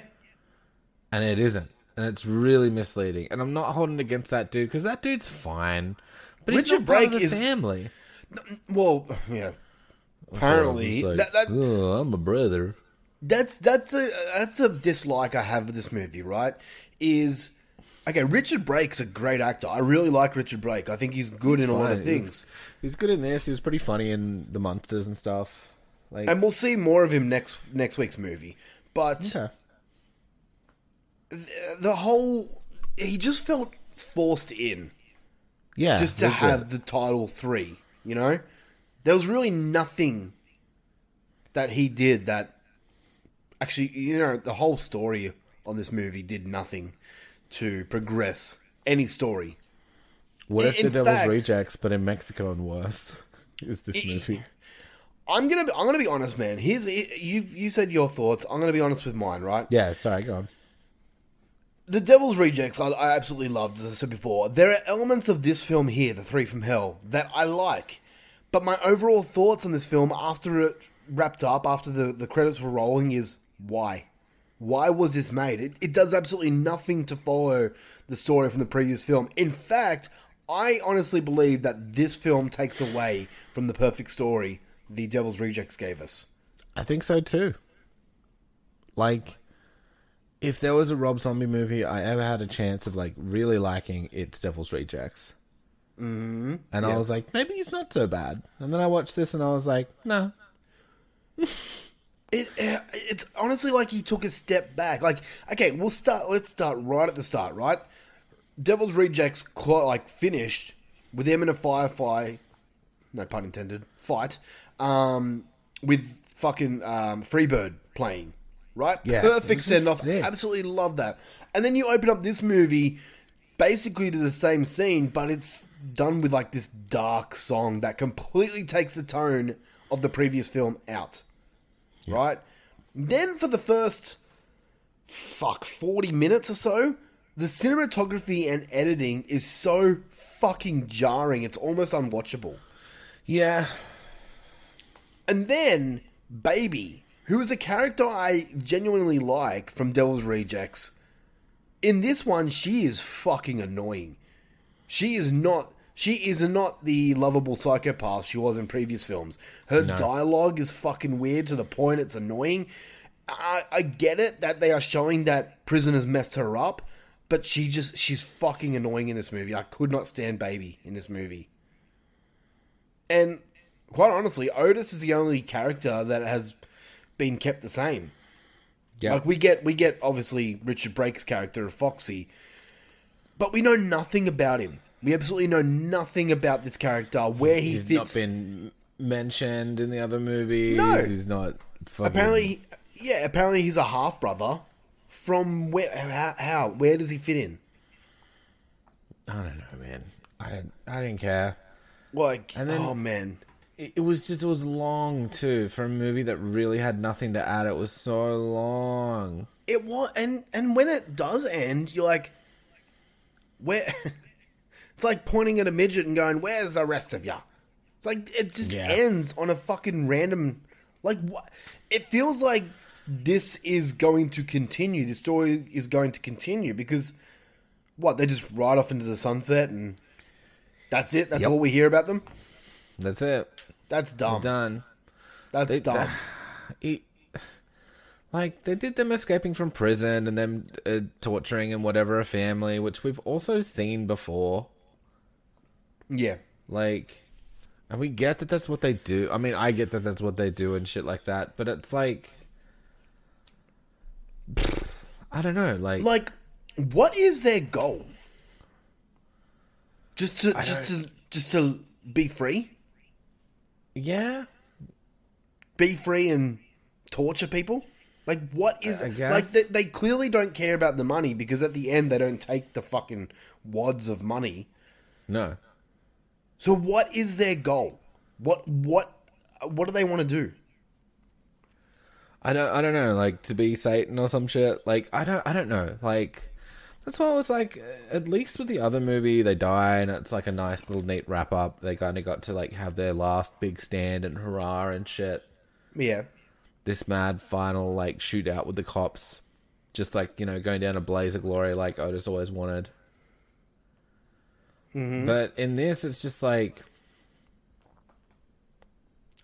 And it isn't. And it's really misleading. And I'm not holding against that dude, because that dude's fine. But he's Richard not part of Brake the is family. Well, yeah. Apparently, So it's like, oh, I'm a brother. that's a dislike I have of this movie. Right? Is okay. Richard Brake's a great actor. I really like Richard Brake. I think he's good in a lot of things. He's good in this. He was pretty funny in The Monsters and stuff. Like, And we'll see more of him next week's movie. But okay. the whole, he just felt forced in. Yeah. Just to legit. have the title 3, you know? There was really nothing that he did that actually, you know, the whole story on this movie did nothing to progress any story. What if in The Devil's fact- Rejects, but in Mexico and worse? Is this movie? I'm gonna be honest, man. You said your thoughts. I'm gonna be honest with mine, right? Yeah, sorry, go on. The Devil's Rejects, I absolutely loved, as I said before. There are elements of this film here, The Three from Hell, that I like. But my overall thoughts on this film, after it wrapped up, after the credits were rolling, is why? Why was this made? It does absolutely nothing to follow the story from the previous film. In fact, I honestly believe that this film takes away from the perfect story The Devil's Rejects gave us. I think so too. Like, if there was a Rob Zombie movie I ever had a chance of like really liking, it's Devil's Rejects. Mm-hmm. And I was like, maybe he's not so bad. And then I watched this and I was like, no. It's honestly like he took a step back. Like, okay, let's start right at the start, right? Devil's Rejects finished with him in a Firefly, no pun intended, fight, with fucking Freebird playing, right? Yeah, Perfect this is send-off. sick. Absolutely love that. And then you open up this movie basically to the same scene, but it's done with like this dark song that completely takes the tone of the previous film out. Yeah. Right? Then for the first 40 minutes or so, the cinematography and editing is so fucking jarring, it's almost unwatchable. Yeah. And then Baby, who is a character I genuinely like from Devil's Rejects, in this one, she is fucking annoying. She is not the lovable psychopath she was in previous films. Her dialogue is fucking weird to the point it's annoying. I get it that they are showing that prisoners messed her up, but she's fucking annoying in this movie. I could not stand Baby in this movie. And quite honestly, Otis is the only character that has been kept the same. Yeah. Like we get obviously Richard Brake's character of Foxy, but we know nothing about him. We absolutely know nothing about this character, where he fits. He's not been mentioned in the other movies. No. He's not fucking... Apparently he's a half brother. From where? How? Where does he fit in? I don't know, man. I didn't care. Like, and then, oh man. It was long too for a movie that really had nothing to add. It was so long. It was, and when it does end, you're like, where? It's like pointing at a midget and going, "Where's the rest of ya?" It's like it just ends on a fucking random. Like what? It feels like this is going to continue. The story is going to continue because what? They just ride off into the sunset and that's it. That's all we hear about them. That's it. That's dumb. They're done. That's dumb. Like, they did them escaping from prison and them torturing and whatever a family, which we've also seen before. Yeah. Like, and we get that that's what they do. I mean, I get that that's what they do and shit like that, but it's like... I don't know, like, what is their goal? Just to be free? Yeah. Be free and torture people? Like, what is... I guess. Like, they clearly don't care about the money because at the end they don't take the fucking wads of money. No. So what is their goal? What do they want to do? I don't know, like, to be Satan or some shit. Like, I don't know. Like, that's why I was like, at least with the other movie, they die and it's like a nice little neat wrap up. They kind of got to like have their last big stand and hurrah and shit. Yeah. this mad final like shootout with the cops, just like going down a blaze of glory like Otis always wanted. Mm-hmm. But in this, it's just like,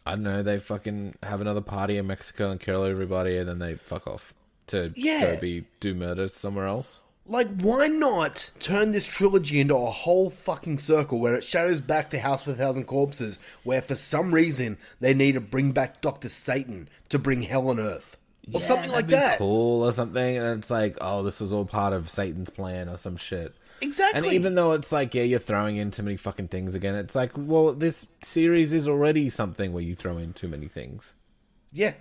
I don't know, they fucking have another party in Mexico and kill everybody, and then they fuck off to do murders somewhere else. Like, why not turn this trilogy into a whole fucking circle where it shadows back to House of a Thousand Corpses, where for some reason they need to bring back Dr. Satan to bring hell on earth? Or something like that. Cool or something, and it's like, oh, this was all part of Satan's plan or some shit. Exactly. And even though it's like, you're throwing in too many fucking things again, it's like, well, this series is already something where you throw in too many things. Yeah.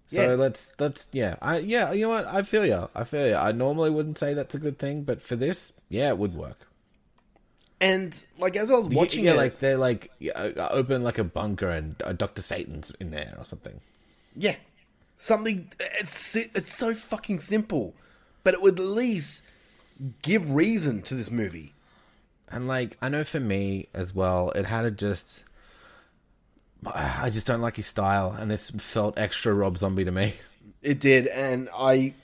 So let's you know what? I feel you. I normally wouldn't say that's a good thing, but for this, it would work. And like as I was watching it, like they're like open like a bunker and Dr. Satan's in there or something. Yeah, something. It's so fucking simple, but it would at least give reason to this movie. And like I know for me as well, it had to just. I just don't like his style, and this felt extra Rob Zombie to me. It did, and I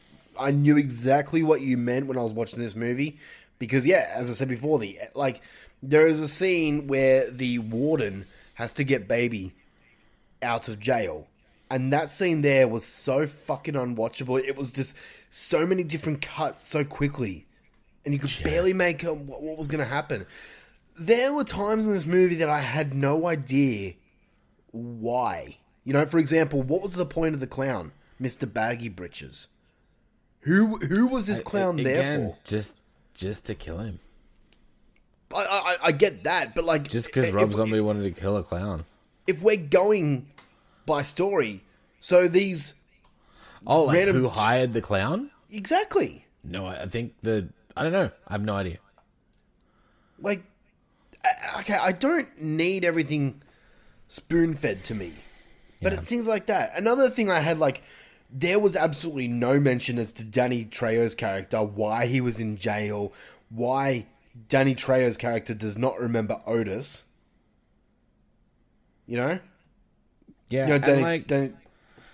knew exactly what you meant when I was watching this movie, because as I said before, there is a scene where the warden has to get baby out of jail, and that scene there was so fucking unwatchable. It was just so many different cuts so quickly, and you could barely make out what was going to happen. There were times in this movie that I had no idea why. For example, what was the point of the clown, Mr. Baggy Britches? Who was this clown there for? Just to kill him. I get that, but like just because Rob Zombie wanted to kill a clown. If we're going by story, so these random... who hired the clown? Exactly. No, I think I don't know. I have no idea. Like, okay, I don't need everything spoon-fed to me. But it seems like that. Another thing I had, like, there was absolutely no mention as to Danny Trejo's character, why he was in jail, why Danny Trejo's character does not remember Otis. Yeah, Danny,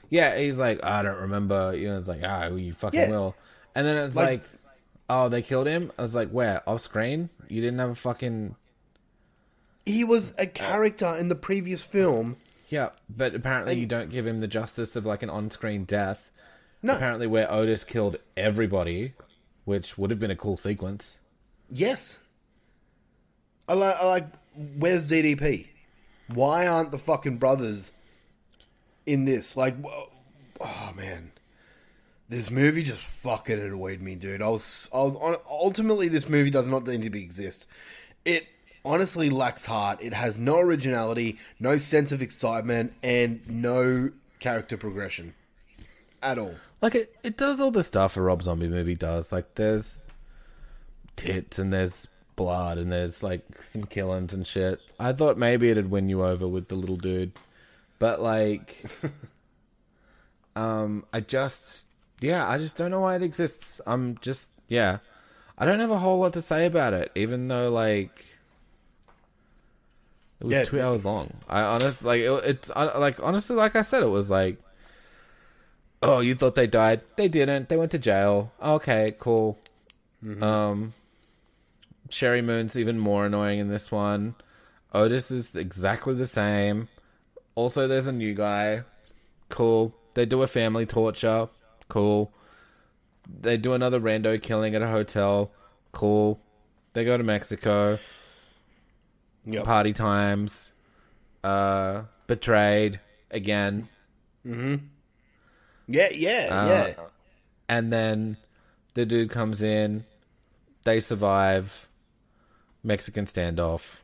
he's like, I don't remember. It's like, well, you fucking will. And then it's like, oh, they killed him? I was like, where? Off screen? You didn't have a fucking... He was a character in the previous film. Yeah, but apparently you don't give him the justice of like an on-screen death. No. Apparently where Otis killed everybody, which would have been a cool sequence. Yes. I like where's DDP? Why aren't the fucking brothers in this? Like, oh man. This movie just fucking annoyed me, dude. Ultimately, this movie does not need to exist. It honestly lacks heart. It has no originality, no sense of excitement, and no character progression at all. Like, it does all the stuff a Rob Zombie movie does. Like, there's tits and there's blood and there's, like, some killings and shit. I thought maybe it'd win you over with the little dude. But, like, I just don't know why it exists. I don't have a whole lot to say about it, even though, like... It was 2 hours long. Honestly, like I said, it was like, oh, you thought they died? They didn't. They went to jail. Okay, cool. Mm-hmm. Sherry Moon's even more annoying in this one. Otis is exactly the same. Also, there's a new guy. Cool. They do a family torture. Cool. They do another rando killing at a hotel. Cool. They go to Mexico. Yep. Party times. Betrayed. Again. Mm-hmm. Yeah. And then the dude comes in. They survive. Mexican standoff.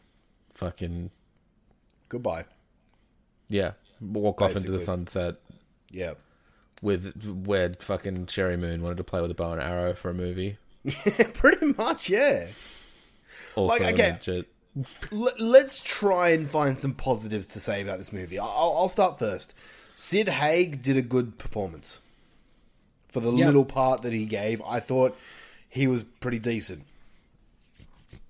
Fucking... Goodbye. Yeah. Walk off into the sunset. Yeah. Where fucking Sherry Moon wanted to play with a bow and arrow for a movie. Pretty much, yeah. Also legit. Let's try and find some positives to say about this movie. I'll start first. Sid Haig did a good performance. For the little part that he gave, I thought he was pretty decent.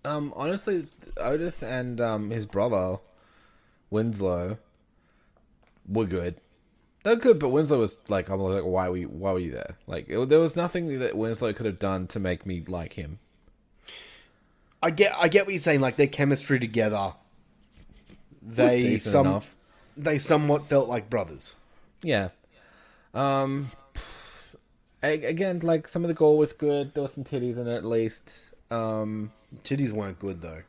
Honestly, Otis and his brother, Winslow, were good. They're good, but Winslow was like, I'm like, why were you there? Like, there was nothing that Winslow could have done to make me like him. I get what you're saying. Like their chemistry together, they somewhat felt like brothers. Yeah. Again, like some of the gore was good. There was some titties in it, at least. Titties weren't good though.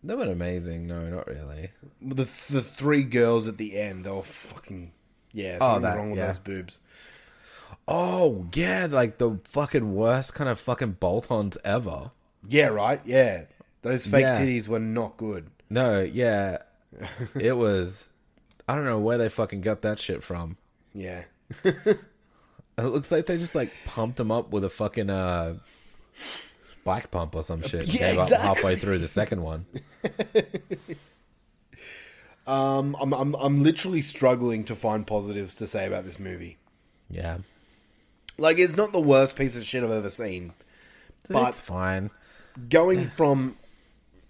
They weren't amazing. No, not really. The three girls at the end, they were fucking something wrong with those boobs. Oh yeah, like the fucking worst kind of fucking bolt-ons ever. Yeah, right. Yeah, those fake titties were not good. No, yeah, it was. I don't know where they fucking got that shit from. Yeah. It looks like they just like pumped them up with a fucking bike pump or some shit. Yeah, Gave exactly. up halfway through the second one. I'm literally struggling to find positives to say about this movie. Yeah, like it's not the worst piece of shit I've ever seen, but it's fine. Going from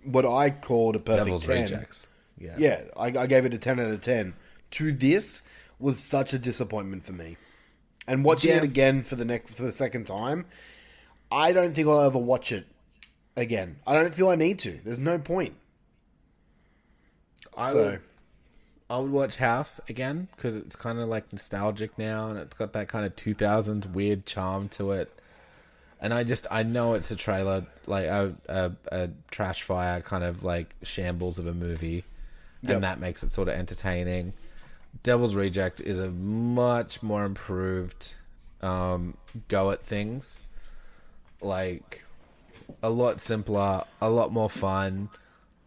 what I called a perfect Devil's 10, Rejects. Yeah, I gave it a 10 out of 10. To this was such a disappointment for me. And watching it again for the second time, I don't think I'll ever watch it again. I don't feel I need to. There's no point. I would watch House again because it's kind of like nostalgic now, and it's got that kind of 2000s weird charm to it. And I know it's a trailer, like a trash fire kind of like shambles of a movie, and that makes it sort of entertaining. Devil's Reject is a much more improved go at things, like a lot simpler, a lot more fun.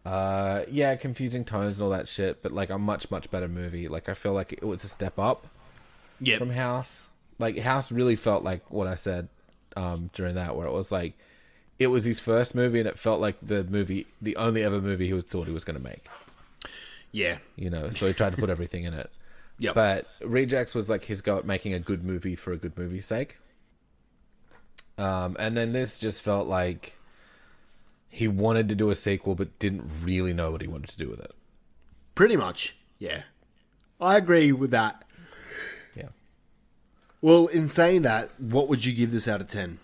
Confusing tones and all that shit, but like a much better movie. Like I feel like it was a step up from House. Like House really felt like what I said during that, where it was like it was his first movie, and it felt like the only ever movie he thought he was going to make. Yeah, so he tried to put everything in it. Yeah, but Rejects was like his go at making a good movie for a good movie's sake. And then this just felt like he wanted to do a sequel, but didn't really know what he wanted to do with it. Pretty much, yeah. I agree with that. Yeah. Well, in saying that, what would you give this out of 10?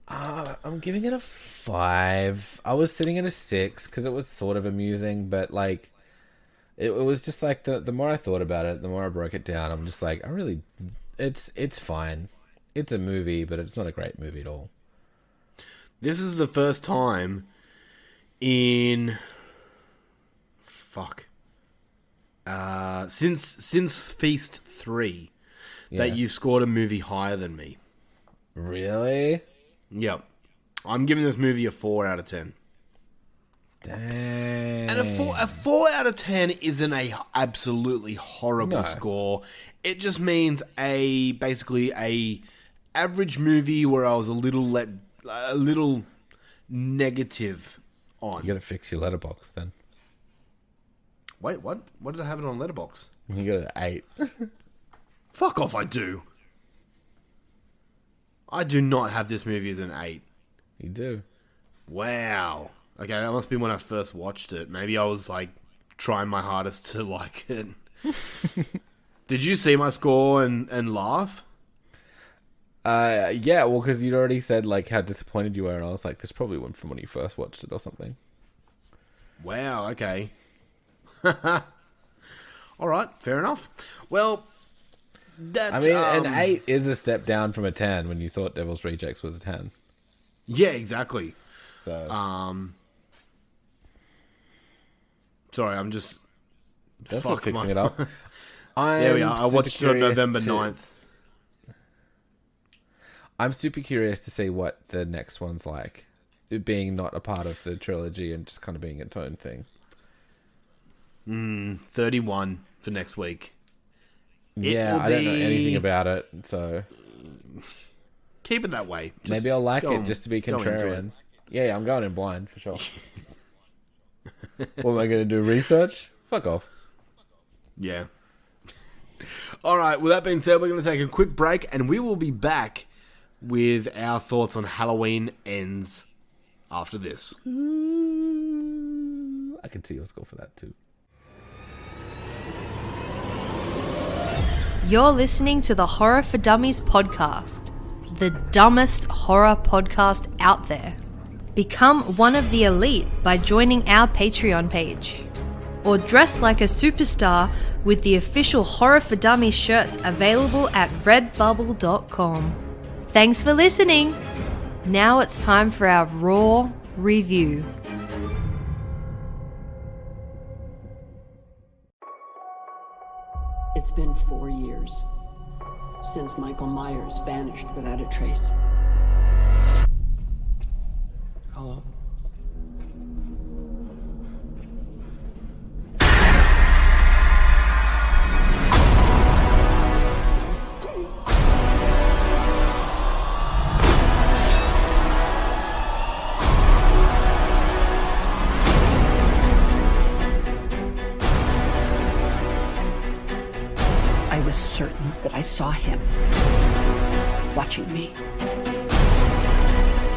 I'm giving it a 5. I was sitting at a 6 because it was sort of amusing, but like it was just like the more I thought about it, the more I broke it down. I'm just like, it's fine. It's a movie, but it's not a great movie at all. This is the first time in since Feast 3 that you've scored a movie higher than me. Really? Yep. I'm giving this movie a 4 out of 10. Dang. And a 4 out of 10 isn't a absolutely horrible score. It just means basically a average movie where I was a little negative on. You gotta fix your letterbox then. Wait, what? What did I have it on Letterboxd? You got an 8. Fuck off, I do. I do not have this movie as an 8. You do. Wow. Okay, that must be when I first watched it. Maybe I was like trying my hardest to like it. Did you see my score and laugh? Yeah, well, because you'd already said like how disappointed you were, and I was like, this probably went from when you first watched it or something. Wow, okay. Alright, fair enough. Well, that's... an 8 is a step down from a 10 when you thought Devil's Rejects was a 10. Yeah, exactly. So... sorry, I'm just... That's not fixing it up. There we are. I watched it on November 9th. I'm super curious to see what the next one's like. It being not a part of the trilogy and just kind of being its own thing. 31 for next week. Yeah, I don't know anything about it, so... Keep it that way. Just maybe I'll like it just to be contrarian. Yeah, I'm going in blind, for sure. What am I going to do, research? Fuck off. Yeah. Alright, with that being said, we're going to take a quick break, and we will be back with our thoughts on Halloween Ends after this. I can see your score for that too. You're listening to the Horror for Dummies podcast, the dumbest horror podcast out there. Become one of the elite by joining our Patreon page. Or dress like a superstar with the official Horror for Dummies shirts available at redbubble.com. Thanks for listening. Now it's time for our raw review. It's been 4 years since Michael Myers vanished without a trace. Hello? I was certain that I saw him watching me.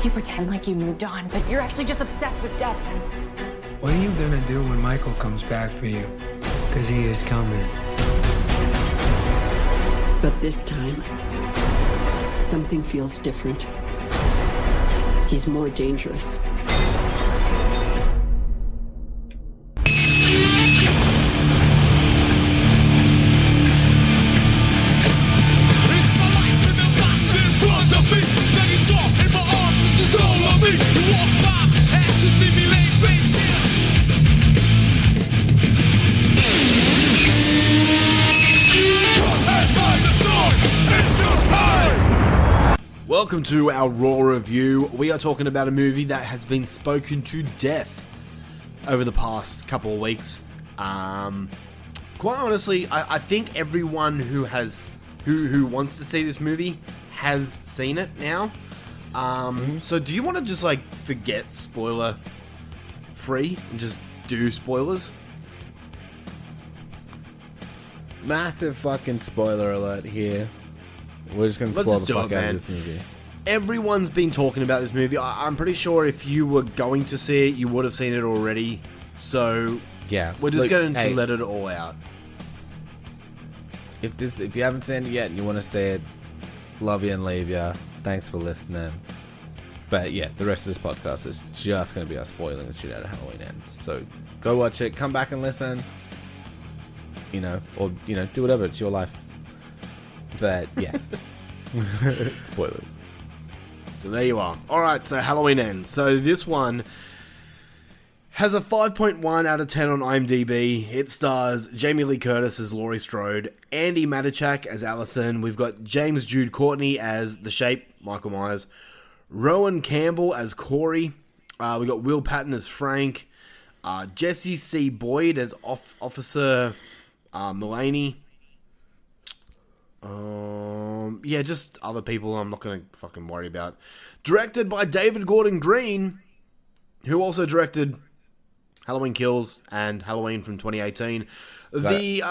You pretend like you moved on, but you're actually just obsessed with death. What are you gonna do when Michael comes back for you? Because he is coming. But this time, something feels different. He's more dangerous. Welcome to our Raw review. We are talking about a movie that has been spoken to death over the past couple of weeks. Quite honestly, I think everyone who wants to see this movie has seen it now. So do you want to just forget spoiler free and just do spoilers? Massive fucking spoiler alert here. We're just going to spoil the fuck out of this movie. Everyone's been talking about this movie. I'm pretty sure if you were going to see it, you would have seen it already. So, yeah, we're just going to let it all out. If you haven't seen it yet and you want to see it, love you and leave you. Thanks for listening. But yeah, the rest of this podcast is just going to be us spoiling the shit out of Halloween Ends. So, go watch it, come back and listen. Or do whatever. It's your life. But yeah, spoilers. So there you are. Alright, so Halloween Ends. So this one has a 5.1 out of 10 on IMDb. It stars Jamie Lee Curtis as Laurie Strode, Andy Matichak as Allison. We've got James Jude Courtney as The Shape, Michael Myers. Rowan Campbell as Corey. We've got Will Patton as Frank. Jesse C. Boyd as Officer Mulaney. Yeah, just other people I'm not going to fucking worry about. Directed by David Gordon Green, who also directed Halloween Kills and Halloween from 2018. The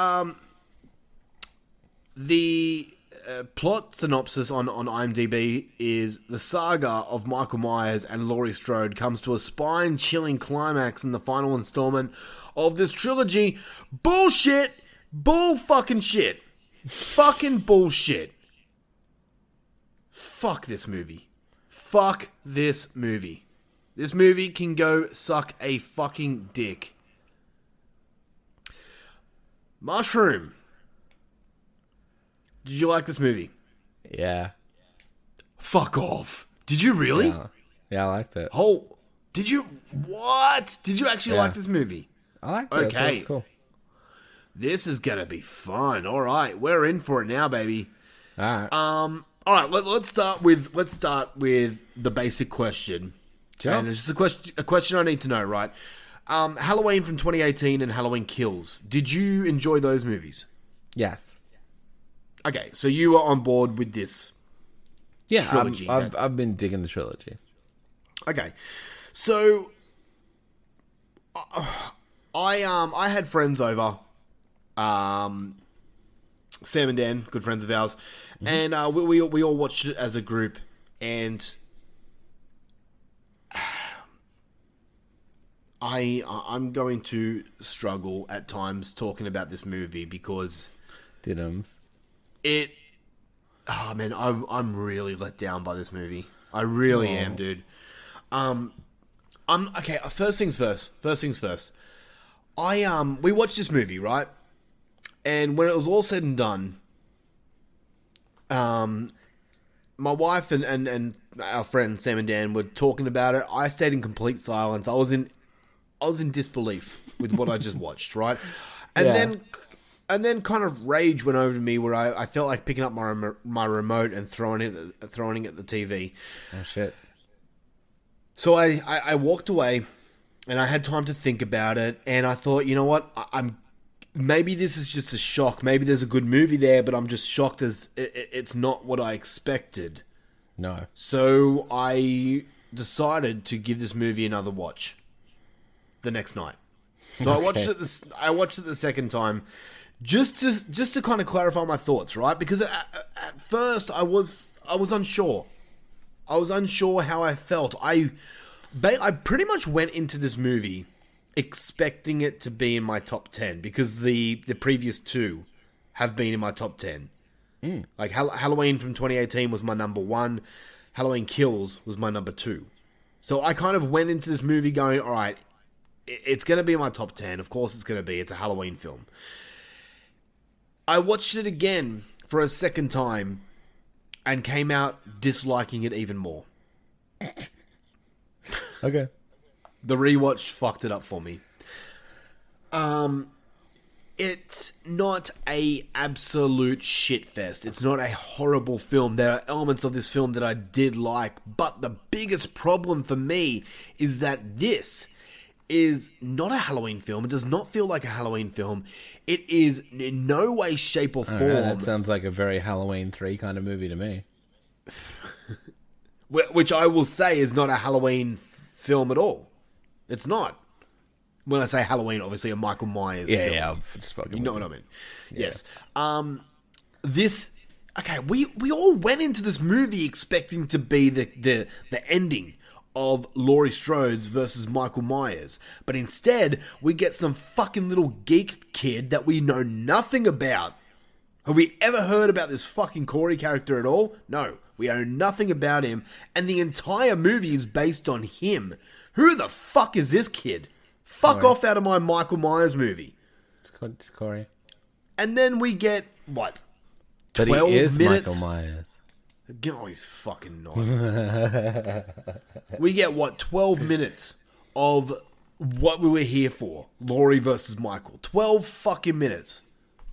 plot synopsis on IMDb is the saga of Michael Myers and Laurie Strode comes to a spine-chilling climax in the final installment of this trilogy. Bullshit! Bull fucking shit! Fucking bullshit. Fuck this movie. Fuck this movie. This movie can go suck a fucking dick. Mushroom. Did you like this movie? Yeah. Fuck off. Did you really? Yeah, I liked it. Oh, did you? What? Did you actually like this movie? I liked it. Okay. It was cool. This is gonna be fun. All right, we're in for it now, baby. All right. All right. Let's start with the basic question. Sure. And it's just a question I need to know. Right. Halloween from 2018 and Halloween Kills. Did you enjoy those movies? Yes. Okay, so you are on board with this. Yeah, trilogy. I've been digging the trilogy. Okay, so I had friends over. Sam and Dan, good friends of ours, and we all watched it as a group, and I'm going to struggle at times talking about this movie because Diddums. Oh man, I'm really let down by this movie. I really am, dude. Okay. First things first. We watched this movie, right? And when it was all said and done, my wife and our friends Sam and Dan were talking about it. I stayed in complete silence. I was in disbelief with what I just watched, right? And then kind of rage went over me where I felt like picking up my remote and throwing it at the TV. Oh shit. So I walked away and I had time to think about it, and I thought, you know what? Maybe this is just a shock. Maybe there's a good movie there, but I'm just shocked as it's not what I expected. No. So I decided to give this movie another watch the next night. So Okay. I watched it the second time just to kind of clarify my thoughts, right? Because at first I was unsure. I was unsure how I felt. I pretty much went into this movie expecting it to be in my top 10 because the previous two have been in my top 10. Like Halloween from 2018 was my number 1. Halloween Kills was my number 2. So I kind of went into this movie going, all right, it's going to be in my top 10. Of course it's going to be. It's a Halloween film. I watched it again for a second time and came out disliking it even more. Okay. The rewatch fucked it up for me. It's not a absolute shitfest. It's not a horrible film. There are elements of this film that I did like, but the biggest problem for me is that this is not a Halloween film. It does not feel like a Halloween film. It is in no way, shape, or form. That sounds like a very Halloween 3 kind of movie to me. Which I will say is not a Halloween film at all. It's not. When I say Halloween, obviously a Michael Myers film. Yeah, just fucking you know what I mean. Yeah. Yes. Okay, we all went into this movie expecting to be the ending of Laurie Strode's versus Michael Myers. But instead, we get some fucking little geek kid that we know nothing about. Have we ever heard about this fucking Corey character at all? No. We know nothing about him. And the entire movie is based on him. Who the fuck is this kid? Fuck off out of my Michael Myers movie. It's Corey. And then we get, what? 12 12 he is minutes? Michael Myers. Oh, he's fucking not. We get, what, 12 minutes of what we were here for. Laurie versus Michael. 12 fucking minutes.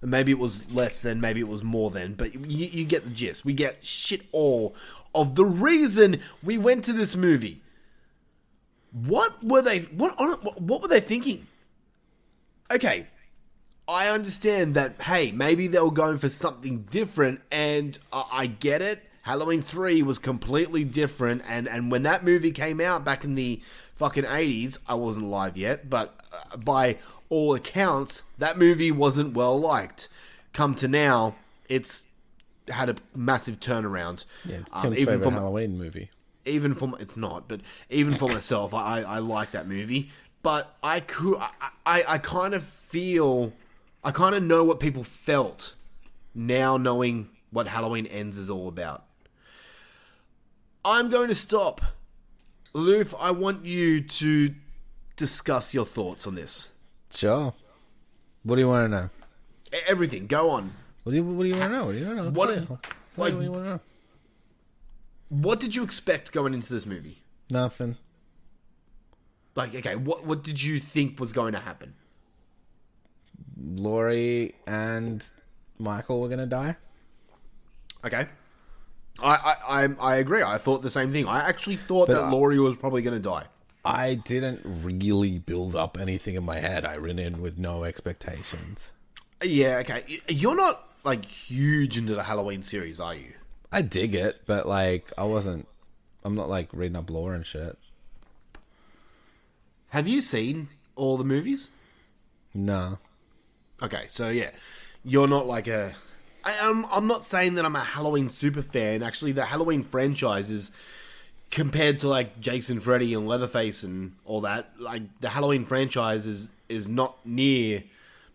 And maybe it was less than, maybe it was more than, but you get the gist. We get shit all of the reason we went to this movie. What were they thinking? Okay, I understand that, hey, maybe they were going for something different, and I get it. Halloween 3 was completely different, and when that movie came out back in the fucking 80s, I wasn't alive yet, but by all accounts, that movie wasn't well liked. Come to now, it's had a massive turnaround. Yeah, it's Tim's favorite Halloween movie. It's not, but even for myself, I like that movie. But I kind of know what people felt now knowing what Halloween Ends is all about. I'm going to stop. Loof, I want you to discuss your thoughts on this. Sure. What do you want to know? Everything. Go on. What do you want to know? What do you want to know? What do you want to know? What did you expect going into this movie? Nothing. Like, okay, what did you think was going to happen? Laurie and Michael were going to die. Okay. I agree. I thought the same thing. I actually thought that Laurie was probably going to die. I didn't really build up anything in my head. I went in with no expectations. Yeah, okay. You're not, like, huge into the Halloween series, are you? I dig it, but, like, I'm not, like, reading up lore and shit. Have you seen all the movies? No. Okay, so, yeah. You're not, like, I'm not saying that I'm a Halloween super fan. Actually, the Halloween franchise is, compared to, like, Jason, Freddy, and Leatherface and all that, like, the Halloween franchise is not near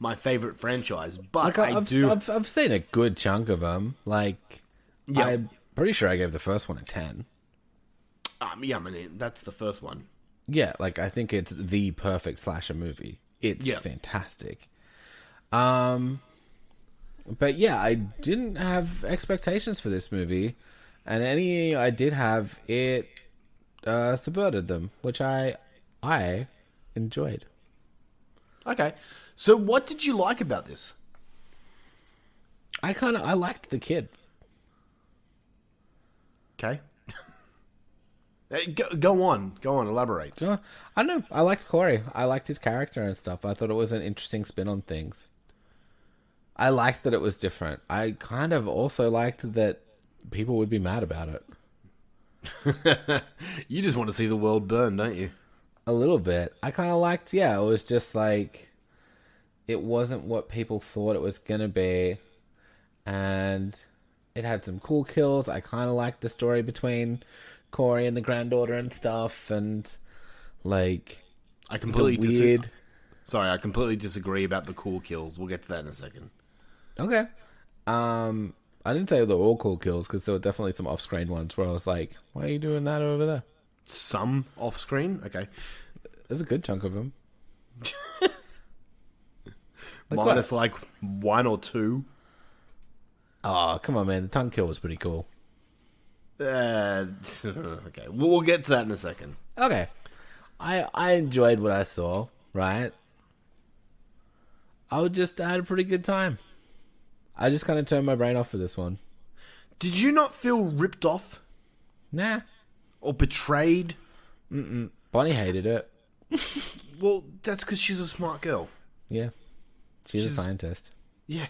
my favorite franchise, but I've seen a good chunk of them. Like, Yeah. I'm pretty sure I gave the first one a 10. Yeah, I mean, that's the first one. Yeah, like, I think it's the perfect slasher movie. It's fantastic. But yeah, I didn't have expectations for this movie, and any I did have, it subverted them, which I enjoyed. Okay, so what did you like about this? I liked the kid. Okay. Go on, elaborate. I don't know. I liked Corey. I liked his character and stuff. I thought it was an interesting spin on things. I liked that it was different. I kind of also liked that people would be mad about it. You just want to see the world burn, don't you? A little bit. I kind of liked, it was just like, it wasn't what people thought it was going to be. And it had some cool kills. I kind of liked the story between Corey and the granddaughter and stuff. And, like, I completely weird... I completely disagree about the cool kills. We'll get to that in a second. Okay. I didn't say they were all cool kills, because there were definitely some off-screen ones where I was like, why are you doing that over there? Some off-screen? Okay. There's a good chunk of them. Minus like 1 or 2. Oh, come on, man. The tongue kill was pretty cool. Okay. We'll get to that in a second. Okay. I enjoyed what I saw, right? I had a pretty good time. I just kind of turned my brain off for this one. Did you not feel ripped off? Nah. Or betrayed? Mm-mm. Bonnie hated it. Well, that's because she's a smart girl. Yeah. She's a scientist. Yeah.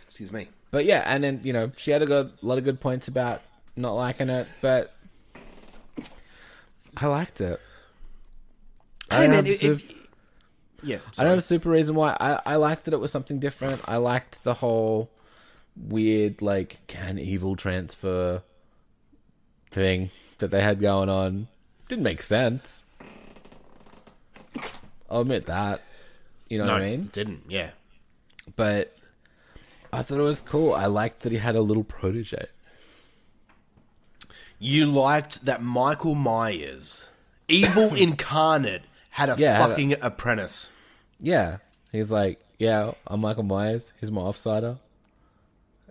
Excuse me. But yeah, and then, she had a lot of good points about not liking it, but I liked it. Hey, man, I don't have a super reason why. I liked that it was something different. I liked the whole weird, like, can evil transfer thing that they had going on. Didn't make sense. I'll admit that. You know what I mean? It didn't, yeah. But I thought it was cool. I liked that he had a little protege. You liked that Michael Myers, evil incarnate, had a fucking apprentice. Yeah. He's like, yeah, I'm Michael Myers. He's my offsider.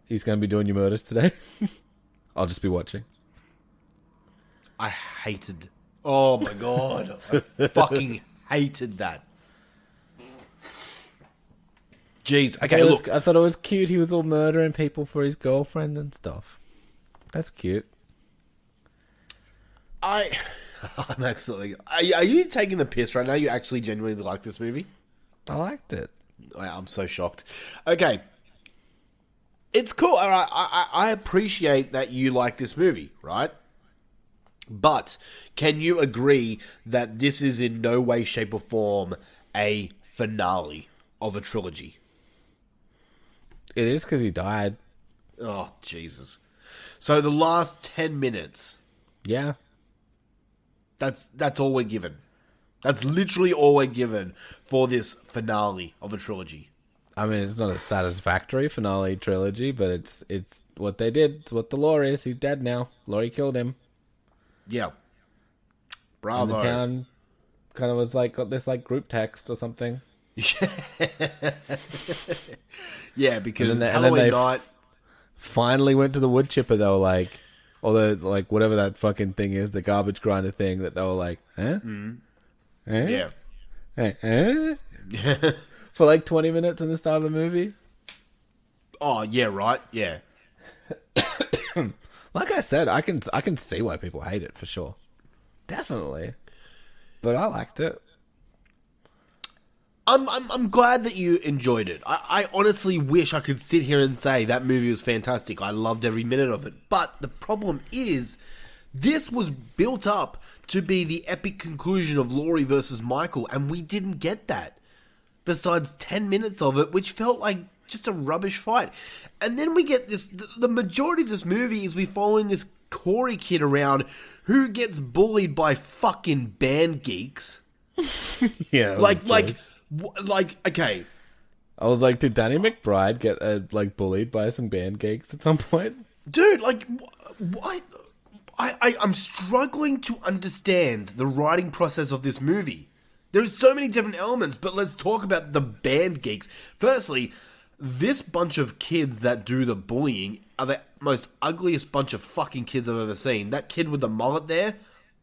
He's going to be doing your murders today. I'll just be watching. I hated... Oh, my God. I fucking hated that. Jeez. Okay, look. I thought it was cute. He was all murdering people for his girlfriend and stuff. That's cute. I'm absolutely... Are you taking the piss right now? You actually genuinely like this movie? I liked it. I'm so shocked. Okay. It's cool. All right. I appreciate that you like this movie, right? But can you agree that this is in no way, shape, or form a finale of a trilogy? It is because he died. Oh, Jesus. So the last 10 minutes... Yeah. That's all we're given. That's literally all we're given for this finale of a trilogy. I mean, it's not a satisfactory finale trilogy, but it's what they did. It's what the lore is. He's dead now. Laurie killed him. Yeah. Bravo. And the town kind of was like, got this like group text or something. Yeah, because and then Halloween they night... finally went to the wood chipper. They were like... Or the, like, whatever that fucking thing is, the garbage grinder thing that they were like, huh? Mm. Eh? Yeah. Eh? For like 20 minutes in the start of the movie? Oh, yeah, right? Yeah. Like I said, I can see why people hate it, for sure. Definitely. But I liked it. I'm glad that you enjoyed it. I honestly wish I could sit here and say that movie was fantastic. I loved every minute of it. But the problem is, this was built up to be the epic conclusion of Laurie versus Michael, and we didn't get that. Besides 10 minutes of it, which felt like just a rubbish fight. And then we get this, the majority of this movie is we following this Corey kid around who gets bullied by fucking band geeks. Yeah. Okay. I was like, did Danny McBride get bullied by some band geeks at some point? Dude, I'm struggling to understand the writing process of this movie. There's so many different elements, but let's talk about the band geeks. Firstly, this bunch of kids that do the bullying are the most ugliest bunch of fucking kids I've ever seen. That kid with the mullet there,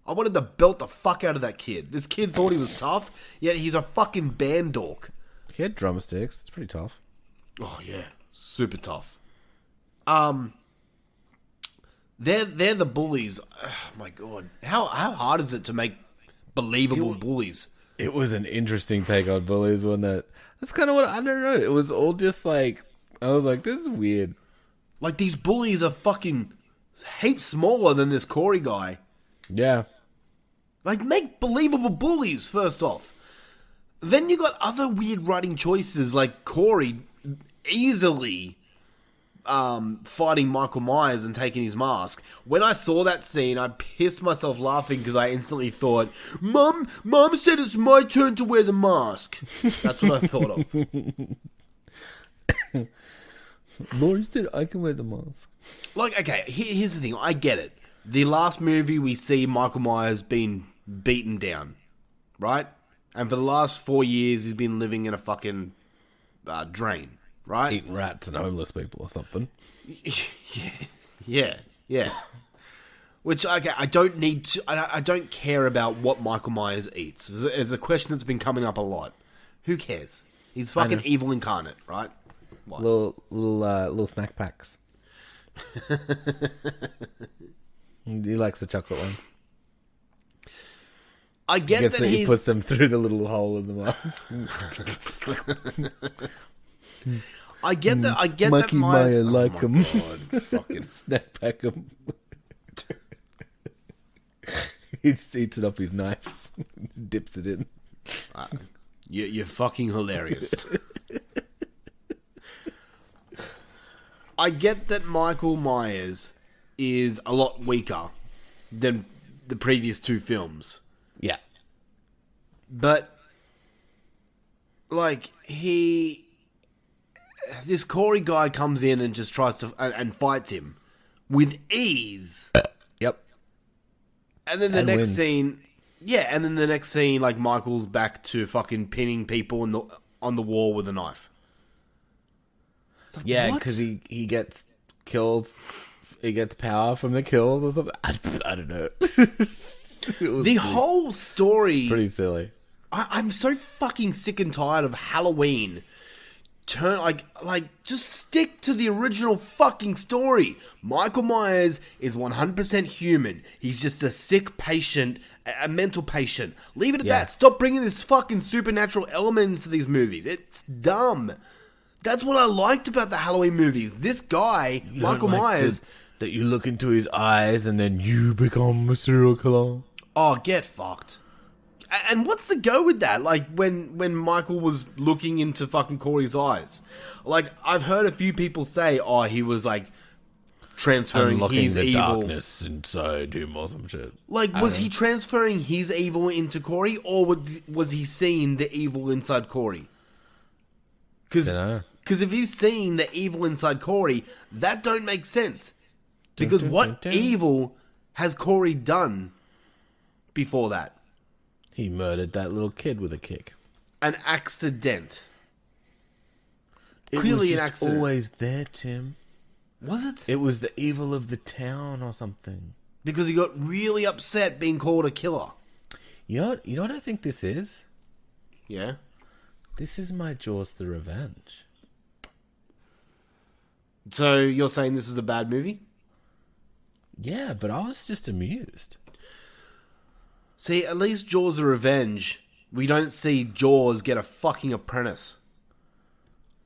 I wanted to belt the fuck out of that kid. This kid thought he was tough, yet he's a fucking band dork. He had drumsticks. It's pretty tough. Oh, yeah. Super tough. They're the bullies. Oh, my God. How hard is it to make believable bullies? It was an interesting take on bullies, wasn't it? That's kind of what, I don't know. It was all just like, I was like, this is weird. Like, these bullies are fucking heaps smaller than this Corey guy. Yeah. Like, make believable bullies, first off. Then you got other weird writing choices, like Corey easily fighting Michael Myers and taking his mask. When I saw that scene, I pissed myself laughing because I instantly thought, Mom said it's my turn to wear the mask. That's what I thought of. Laurie said I can wear the mask. Like, okay, here's the thing. I get it. The last movie we see Michael Myers being beaten down, right? And for the last 4 years, he's been living in a fucking drain. Right? Eating rats and homeless people or something. Yeah. Which, okay, I don't need to... I don't care about what Michael Myers eats. It's a question that's been coming up a lot. Who cares? He's fucking evil incarnate, right? What? Little snack packs. He likes the chocolate ones. I get that he puts them through the little hole in the mask. I get that. Mikey that Myers... Meyer like him. Fucking snack pack him. He just eats it off his knife, dips it in. You're fucking hilarious. I get that Michael Myers is a lot weaker than the previous two films. Yeah, but like this Corey guy comes in and just tries to and fights him with ease. Yep. And then the next wins. scene, and then the next scene, like Michael's back to fucking pinning people on the wall with a knife. Like, yeah, because he gets kills. He gets power from the kills or something. I don't know. The whole story, it's pretty silly. I'm so fucking sick and tired of Halloween. Just stick to the original fucking story. Michael Myers is 100% human. He's just a sick patient, a mental patient. Leave it at that. Stop bringing this fucking supernatural element into these movies. It's dumb. That's what I liked about the Halloween movies. This guy, Michael Myers... That you look into his eyes and then you become a serial killer. Oh, get fucked. And what's the go with that? Like, when Michael was looking into fucking Corey's eyes. Like, I've heard a few people say, he was, like, transferring unlocking his the evil... darkness inside him or some shit. Like, was he transferring his evil into Corey, or was he seeing the evil inside Corey? Because if he's seeing the evil inside Corey, that don't make sense. Because what evil has Corey done before that? He murdered that little kid with a kick. An accident. It Clearly was an just accident. Always there, Tim. Was it? It was the evil of the town or something. Because he got really upset being called a killer. You know what I think this is? Yeah? This is my Jaws the Revenge. So you're saying this is a bad movie? Yeah, but I was just amused. See, at least Jaws the Revenge, we don't see Jaws get a fucking apprentice.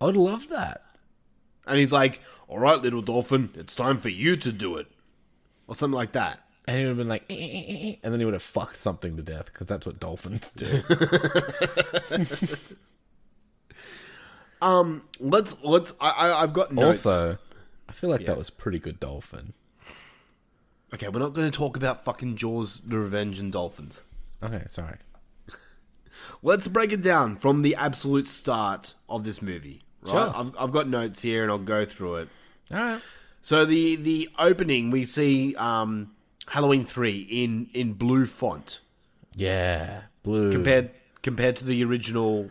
I'd love that. And he's like, alright, little dolphin, it's time for you to do it. Or something like that. And he would have been like, and then he would have fucked something to death, because that's what dolphins do. I've got notes. Also, I feel like that was pretty good dolphin. Okay, we're not going to talk about fucking Jaws the Revenge and dolphins. Okay, sorry. Let's break it down from the absolute start of this movie. Right? Sure. I've got notes here and I'll go through it. All right. So the opening, we see Halloween 3 in blue font. Yeah, blue. Compared to the original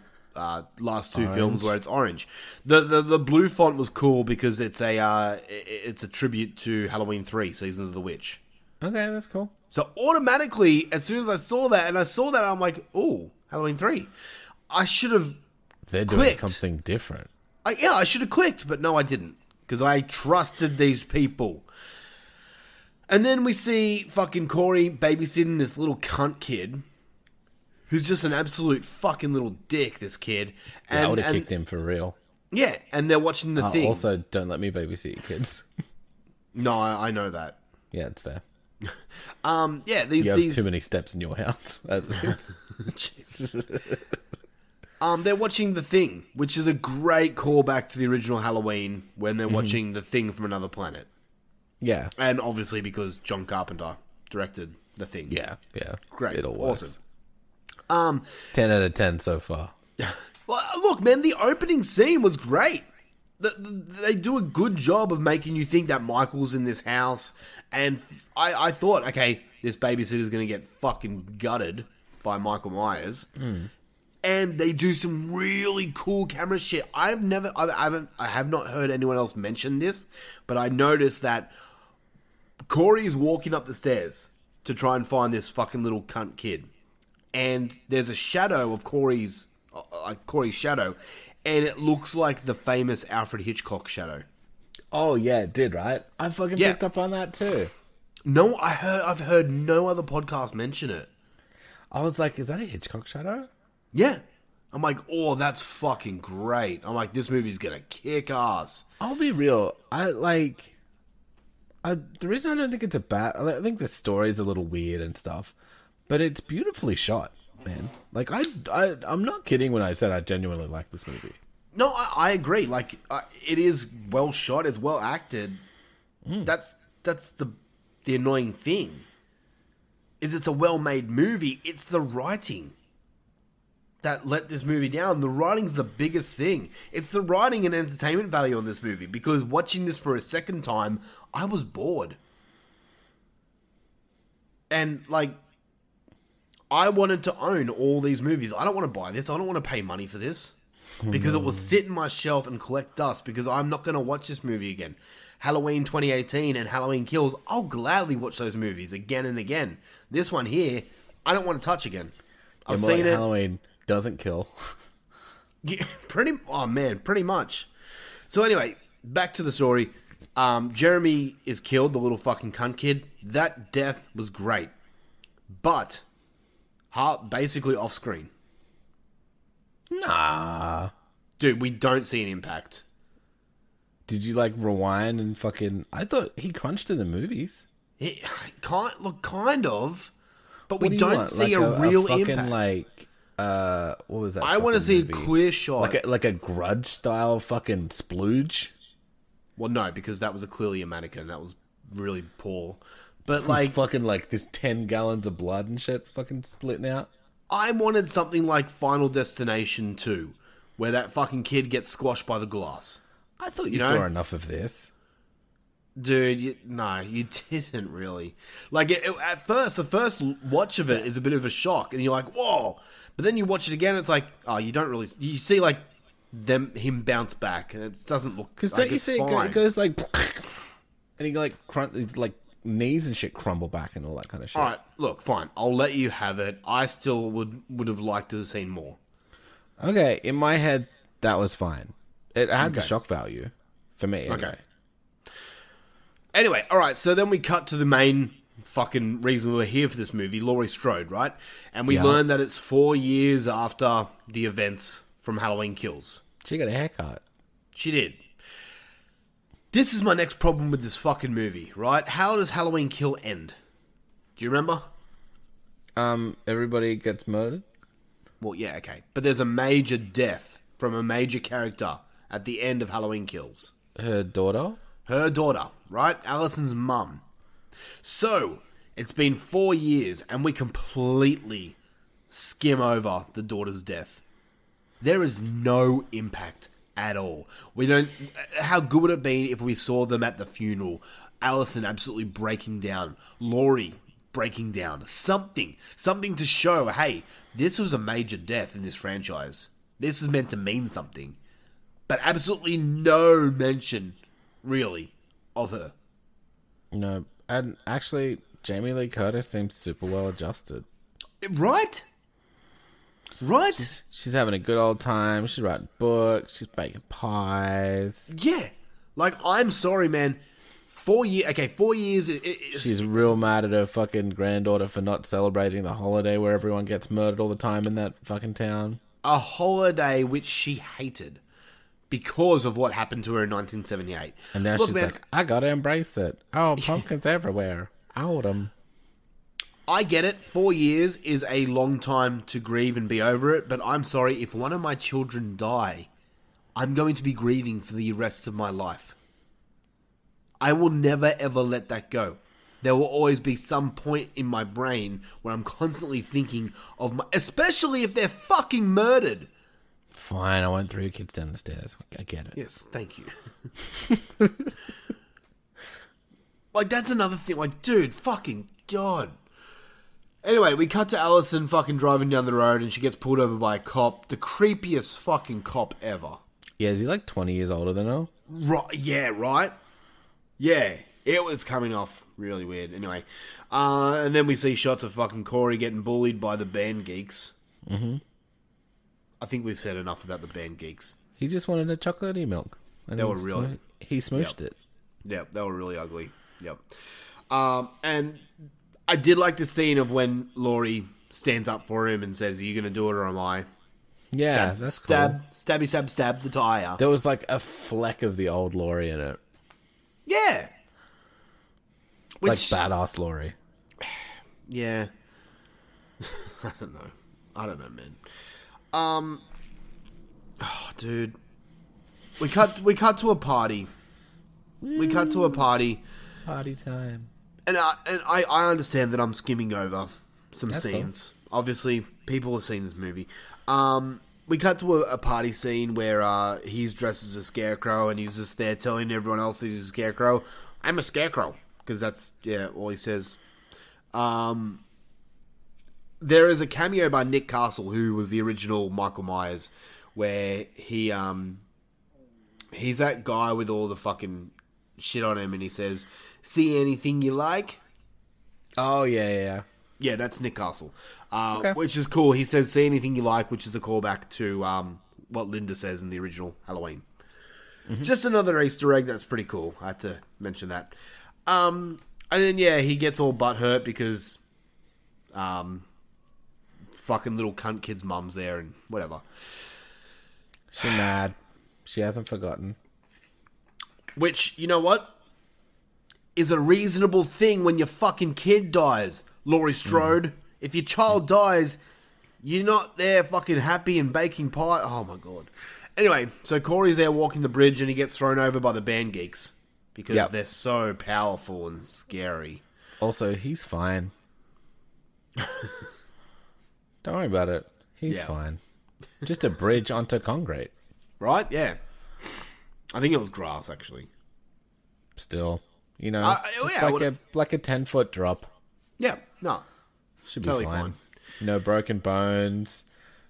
last two films where it's orange. The blue font was cool because it's a tribute to Halloween 3, Season of the Witch. Okay, that's cool. So automatically, as soon as I saw that, I'm like, ooh, Halloween 3. I should have They're clicked. doing something different. I should have clicked, but no, I didn't. Because I trusted these people. And then we see fucking Corey babysitting this little cunt kid. Who's just an absolute fucking little dick, this kid. I would have kicked him for real. Yeah, and they're watching the thing. Also, don't let me babysit your kids. No, I know that. Yeah, it's fair. Yeah, you have too many steps in your house. As it is. They're watching The Thing, which is a great callback to the original Halloween when they're watching The Thing from another planet. Yeah. And obviously because John Carpenter directed The Thing. Yeah. Great. It all works. Awesome. 10 out of 10 so far. Well, look, man, the opening scene was great. They do a good job of making you think that Michael's in this house. And I thought, okay, this babysitter's going to get fucking gutted by Michael Myers. And they do some really cool camera shit. I have not heard anyone else mention this, but I noticed that Corey is walking up the stairs to try and find this fucking little cunt kid. And there's a shadow of Corey's shadow, and it looks like the famous Alfred Hitchcock shadow. Oh yeah, it did, right? I fucking picked up on that too. No, I've heard no other podcast mention it. I was like, is that a Hitchcock shadow? Yeah. I'm like, oh, that's fucking great. I'm like, this movie's gonna kick ass. I'll be real. The reason I don't think it's I think the story's a little weird and stuff, but it's beautifully shot, man. Like, I'm not kidding when I said I genuinely like this movie. No, I agree. Like, it is well shot. It's well acted. That's the annoying thing. Is it's a well-made movie. It's the writing that let this movie down. The writing's the biggest thing. It's the writing and entertainment value on this movie, because watching this for a second time, I was bored. And, like, I wanted to own all these movies. I don't want to buy this. I don't want to pay money for this. Because it will sit in my shelf and collect dust, because I'm not going to watch this movie again. Halloween 2018 and Halloween Kills, I'll gladly watch those movies again and again. This one here, I don't want to touch again. I've seen it. Halloween doesn't kill. Yeah, pretty much. So anyway, back to the story. Jeremy is killed, the little fucking cunt kid. That death was great. But, basically off screen. Nah. Dude, we don't see an impact. Did you, like, rewind and fucking... I thought he crunched in the movies. Kind of. But we don't see like a real fucking, impact. like, what was that? I want to see movie? a clear shot. Like a Grudge style fucking splooge. Well, no, because that was clearly a mannequin. That was really poor. But like fucking like this 10 gallons of blood and shit fucking splitting out. I wanted something like Final Destination 2, where that fucking kid gets squashed by the glass. I thought you saw enough of this. Dude, you didn't really. Like, at first, the first watch of it is a bit of a shock, and you're like, whoa. But then you watch it again, it's like, oh, you don't really... You see, like, him bounce back, and it doesn't look... Because don't you see it goes like... And he, like, knees and shit crumble back and all that kind of shit. Alright, look, fine. I'll let you have it. I still would have liked to have seen more. Okay, in my head, that was fine. It had the shock value. For me, anyway. Okay. Anyway, alright, so then we cut to the main fucking reason we were here for this movie, Laurie Strode, right? And we learn that it's 4 years after the events from Halloween Kills. She got a haircut. She did. This is my next problem with this fucking movie, right? How does Halloween Kill end? Do you remember? Everybody gets murdered? Well, yeah, okay. But there's a major death from a major character at the end of Halloween Kills. Her daughter? Her daughter, right? Allison's mum. So, it's been 4 years, and we completely skim over the daughter's death. There is no impact at all. We don't. How good would it be if we saw them at the funeral? Allison absolutely breaking down. Laurie breaking down. Something to show, hey, this was a major death in this franchise. This is meant to mean something. But absolutely no mention, really, of her. No, and actually, Jamie Lee Curtis seems super well adjusted. Right? Right? She's having a good old time. She's writing books. She's baking pies. Yeah. Like, I'm sorry, man. 4 years. Okay, 4 years. She's real mad at her fucking granddaughter for not celebrating the holiday where everyone gets murdered all the time in that fucking town. A holiday which she hated because of what happened to her in 1978. And now she's like, I gotta embrace it. Oh, pumpkins everywhere. I want them. I get it. 4 years is a long time to grieve and be over it, but I'm sorry, if one of my children die, I'm going to be grieving for the rest of my life. I will never ever let that go. There will always be some point in my brain where I'm constantly thinking of my... Especially if they're fucking murdered. Fine, I won't throw your kids down the stairs. I get it. Yes, thank you. Like, that's another thing. Like, dude, fucking God. Anyway, we cut to Allison fucking driving down the road and she gets pulled over by a cop. The creepiest fucking cop ever. Yeah, is he like 20 years older than her? Right, yeah, right? Yeah, it was coming off really weird. Anyway, and then we see shots of fucking Corey getting bullied by the band geeks. Mm-hmm. I think we've said enough about the band geeks. He just wanted a chocolatey milk. And they were really... He smooshed it. Yep, they were really ugly. Yep. And I did like the scene of when Laurie stands up for him and says, are you going to do it or am I? Yeah, that's cool. Stab the tire. There was like a fleck of the old Laurie in it. Yeah. Like badass Laurie. Yeah. I don't know, man. Oh, dude. We cut to a party. Party time. And I understand that I'm skimming over some That's scenes. Cool. Obviously, people have seen this movie. We cut to a party scene where he's dressed as a scarecrow and he's just there telling everyone else that he's a scarecrow. I'm a scarecrow. Because that's, all he says. There is a cameo by Nick Castle, who was the original Michael Myers, where he's that guy with all the fucking shit on him and he says, see anything you like? Oh, yeah. Yeah, that's Nick Castle. Okay. Which is cool. He says, see anything you like, which is a callback to what Linda says in the original Halloween. Mm-hmm. Just another Easter egg. That's pretty cool. I had to mention that. And then, he gets all butthurt because fucking little cunt kid's mum's there and whatever. She's mad. She hasn't forgotten. Which, you know what? Is a reasonable thing when your fucking kid dies, Laurie Strode. Mm. If your child dies, you're not there fucking happy and baking pie. Oh, my God. Anyway, so Corey's there walking the bridge and he gets thrown over by the band geeks because they're so powerful and scary. Also, he's fine. Don't worry about it. He's fine. Just a bridge onto concrete. Right? Yeah. I think it was grass, actually. Still. You know, like a 10-foot drop. Yeah, no. Should be totally fine. No broken bones,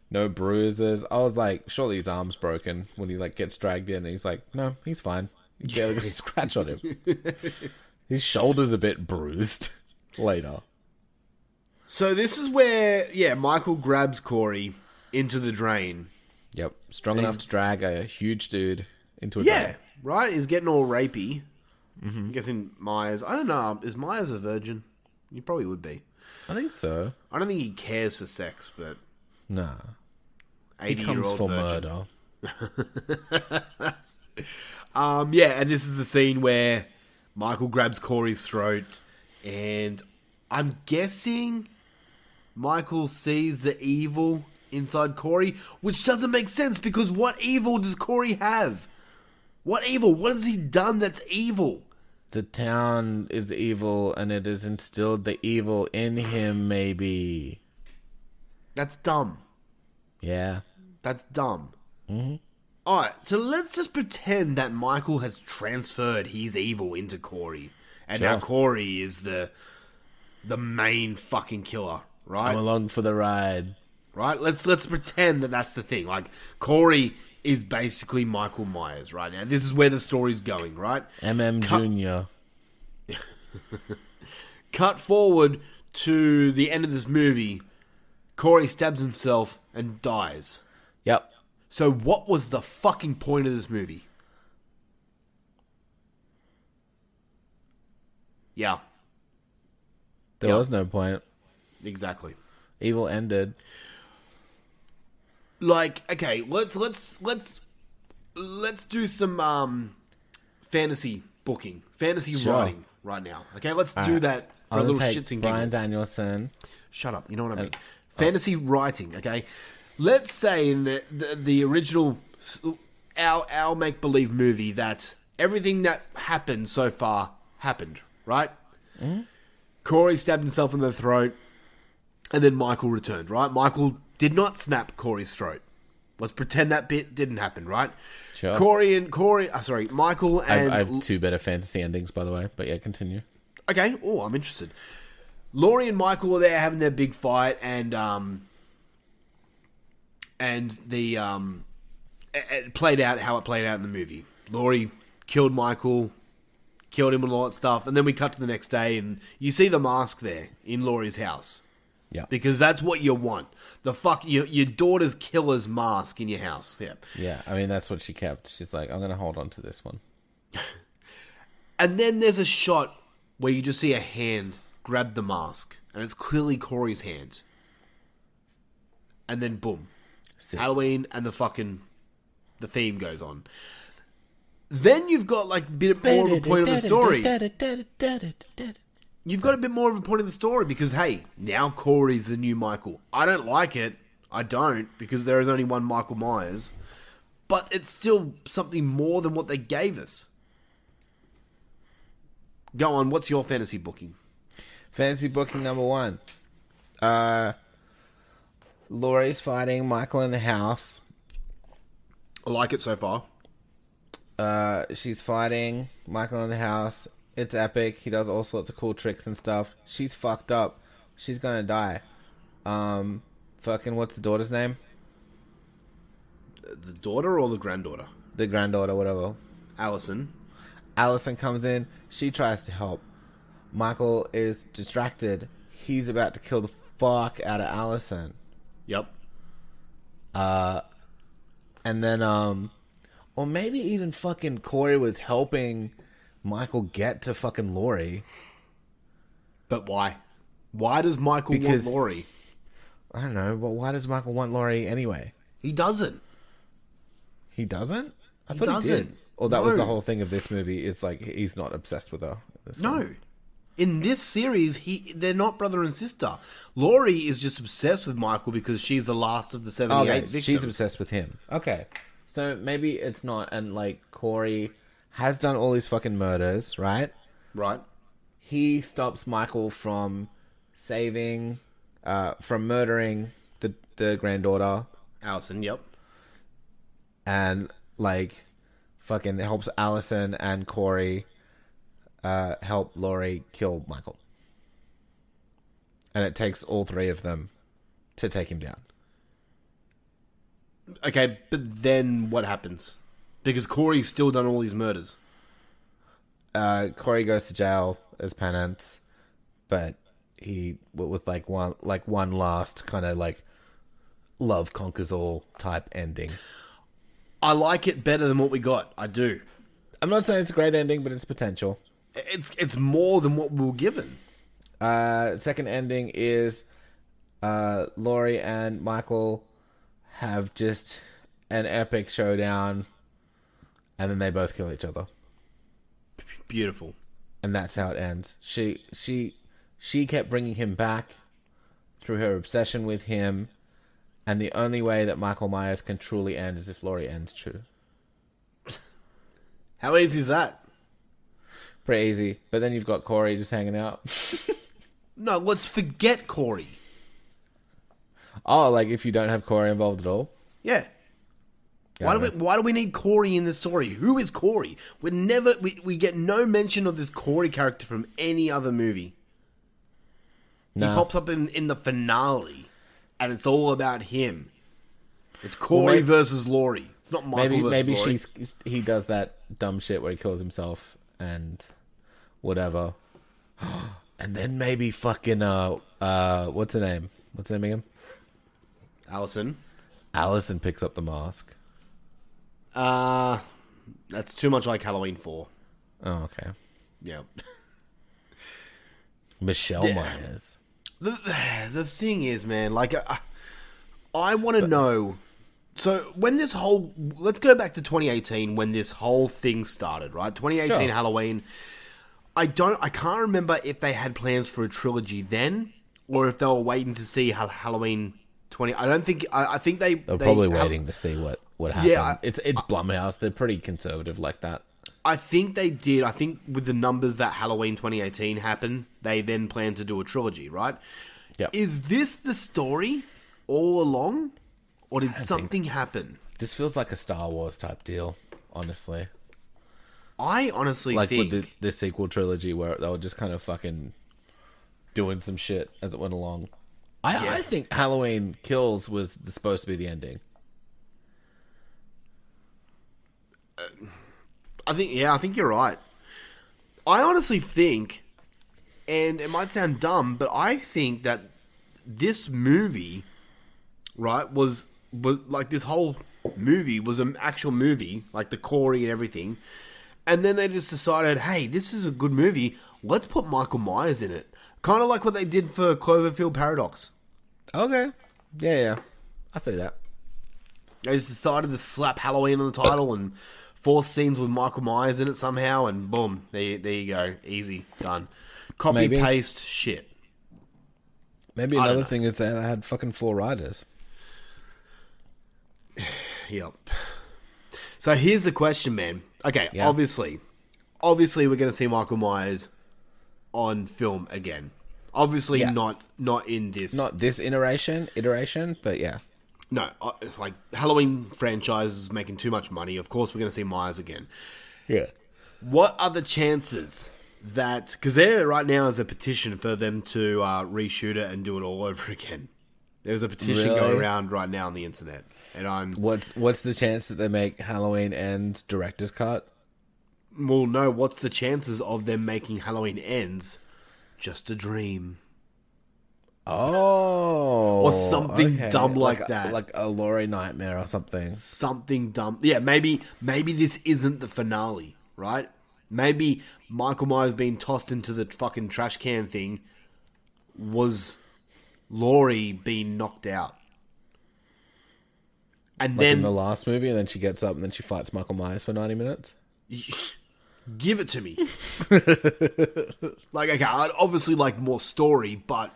no bruises. I was like, surely his arm's broken when he gets dragged in. And he's like, no, he's fine. You barely got a scratch on him. His shoulder's a bit bruised later. So this is where, Michael grabs Corey into the drain. Yep, strong enough to drag a huge dude into a drain. Yeah, right? He's getting all rapey. Mm-hmm. I'm guessing Myers. I don't know. Is Myers a virgin? He probably would be. I think so. I don't think he cares for sex, but... Nah. 80-year-old he comes for virgin. murder. And this is the scene where Michael grabs Corey's throat, and I'm guessing Michael sees the evil inside Corey, which doesn't make sense because what evil does Corey have? What evil? What has he done that's evil? The town is evil, and it has instilled the evil in him, maybe. That's dumb. Yeah. That's dumb. Mm-hmm. Alright, so let's just pretend that Michael has transferred his evil into Corey. And now Corey is the main fucking killer, right? I'm along for the ride. Right? Let's pretend that that's the thing. Like, Corey is basically Michael Myers right now. This is where the story's going, right? Jr. Cut forward to the end of this movie. Corey stabs himself and dies. Yep. So what was the fucking point of this movie? Yeah. There was no point. Exactly. Evil ended. Like, okay, let's do some fantasy booking, fantasy writing right now. Okay, let's do that for a little shits and giggles. Bryan Danielson. Shut up. You know what I mean. Fantasy writing. Okay, let's say in the original our make believe movie that everything that happened so far happened, right? Mm-hmm. Corey stabbed himself in the throat, and then Michael returned. Right? Michael did not snap Corey's throat. Let's pretend that bit didn't happen, right? Sure. Michael and... I have two better fantasy endings, by the way, but yeah, continue. Okay, I'm interested. Laurie and Michael were there having their big fight, and it played out how it played out in the movie. Laurie killed Michael, killed him and all that stuff, and then we cut to the next day, and you see the mask there in Laurie's house. Yeah. Because that's what you want. Your daughter's killer's mask in your house. Yeah. Yeah, I mean, that's what she kept. She's like, I'm going to hold on to this one. And then there's a shot where you just see a hand grab the mask, and it's clearly Corey's hand. And then boom. Halloween and the theme goes on. Then you've got like a bit more of a point of the story. You've got a bit more of a point of the story because, hey, now Corey's the new Michael. I don't like it. I don't, because there is only one Michael Myers. But it's still something more than what they gave us. Go on, what's your fantasy booking? Fantasy booking number 1. Laurie's fighting Michael in the house. I like it so far. She's fighting Michael in the house. It's epic. He does all sorts of cool tricks and stuff. She's fucked up. She's gonna die. Fucking, what's the daughter's name? The daughter or the granddaughter? The granddaughter, whatever. Allison. Allison comes in. She tries to help. Michael is distracted. He's about to kill the fuck out of Allison. Yep. And then, or maybe even fucking Corey was helping Michael get to fucking Laurie. But why? Why does Michael want Laurie? I don't know, but why does Michael want Laurie anyway? He doesn't. He doesn't? I He thought doesn't. he did. Or that was the whole thing of this movie, is like, he's not obsessed with her. No. In this series, they're not brother and sister. Laurie is just obsessed with Michael because she's the last of the 78 victims. She's obsessed with him. Okay. So maybe it's not, and like, Corey has done all these fucking murders, right? Right. He stops Michael from from murdering the granddaughter. Allison, yep. And, like, fucking helps Allison and Corey help Laurie kill Michael. And it takes all three of them to take him down. Okay, but then what happens? Because Corey's still done all these murders. Corey goes to jail as penance, but he was like one last kind of like love conquers all type ending. I like it better than what we got. I do. I'm not saying it's a great ending, but it's potential. It's more than what we were given. Second ending is Laurie and Michael have just an epic showdown, and then they both kill each other. Beautiful. And that's how it ends. She kept bringing him back through her obsession with him, and the only way that Michael Myers can truly end is if Laurie ends true. How easy is that? Pretty easy. But then you've got Corey just hanging out. No, let's forget Corey. Oh, like if you don't have Corey involved at all? Yeah. Why do we need Corey in this story? Who is Corey? We get no mention of this Corey character from any other movie. He pops up in the finale, and it's all about him. It's Corey versus Laurie. It's not Michael versus Laurie. Maybe he does that dumb shit where he kills himself and whatever. And then maybe fucking what's her name? What's her name again? Allison picks up the mask. That's too much like Halloween 4. Oh, okay. Yeah. Michelle Myers. The thing is, man, like, I want to know. So when this whole, let's go back to 2018 when this whole thing started, right? 2018 Sure. Halloween. I can't remember if they had plans for a trilogy then, or if they were waiting to see how Halloween 20. I don't think. I think they're probably waiting to see what happened. Yeah, it's Blumhouse. They're pretty conservative like that. I think they did. I think with the numbers that Halloween 2018 happened, they then planned to do a trilogy, right? Yeah. Is this the story all along, or did something happen? This feels like a Star Wars type deal, honestly. I honestly think... with the sequel trilogy where they were just kind of fucking doing some shit as it went along. I think Halloween Kills was supposed to be the ending. I think you're right. I honestly think, and it might sound dumb, but I think that this movie, right, was like this whole movie was an actual movie, like the Corey and everything. And then they just decided, hey, this is a good movie. Let's put Michael Myers in it. Kind of like what they did for Cloverfield Paradox. Okay. Yeah. I see that. They just decided to slap Halloween on the title and force scenes with Michael Myers in it somehow, and boom, there you go. Easy. Done. Copy, paste, shit. Maybe another thing is that they had fucking 4 writers. Yep. So here's the question, man. Okay, obviously we're going to see Michael Myers on film again. Obviously not in this. Not this iteration, but yeah. No, like Halloween franchise is making too much money. Of course we're going to see Myers again. Yeah. What are the chances that... Because there right now is a petition for them to reshoot it and do it all over again. There's a petition going around right now on the internet. And What's the chance that they make Halloween Ends director's cut? Well, no. What's the chances of them making Halloween Ends just a dream? Oh. Or something dumb like that. Like a Laurie nightmare or something. Something dumb. Yeah, maybe this isn't the finale, right? Maybe Michael Myers being tossed into the fucking trash can thing was Laurie being knocked out. And like then in the last movie, and then she gets up and then she fights Michael Myers for 90 minutes. Give it to me. Like, okay, I'd obviously like more story, but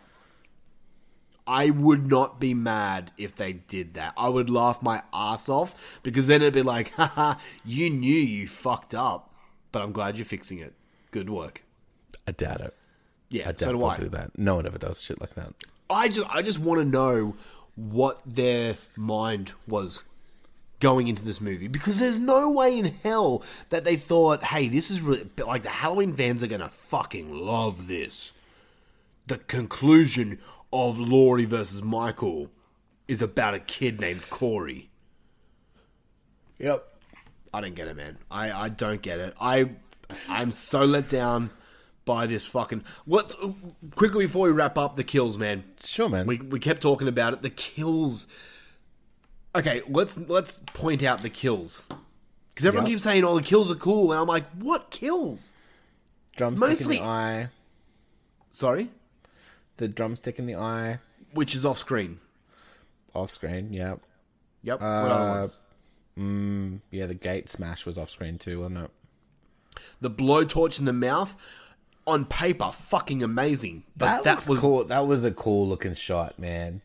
I would not be mad if they did that. I would laugh my ass off, because then it'd be like, haha, you knew you fucked up, but I'm glad you're fixing it. Good work. I doubt it. Yeah, I doubt so do they'll I. do that. No one ever does shit like that. I just want to know what their mind was going into this movie, because there's no way in hell that they thought, hey, this is really, like, the Halloween fans are gonna fucking love this. The conclusion of Laurie versus Michael is about a kid named Corey. Yep. I don't get it, man. I don't get it. I'm so let down by this fucking... Quickly before we wrap up, the kills, man. Sure, man. We kept talking about it. The kills... Okay, let's point out the kills. Because everyone keeps saying, oh, the kills are cool. And I'm like, what kills? Drumstick in the eye. Sorry? The drumstick in the eye. Which is off screen. Off screen, yeah. Yep. What other ones? Yeah, the gate smash was off screen too, wasn't it? The blowtorch in the mouth, on paper, fucking amazing. But that was cool. That was a cool looking shot, man.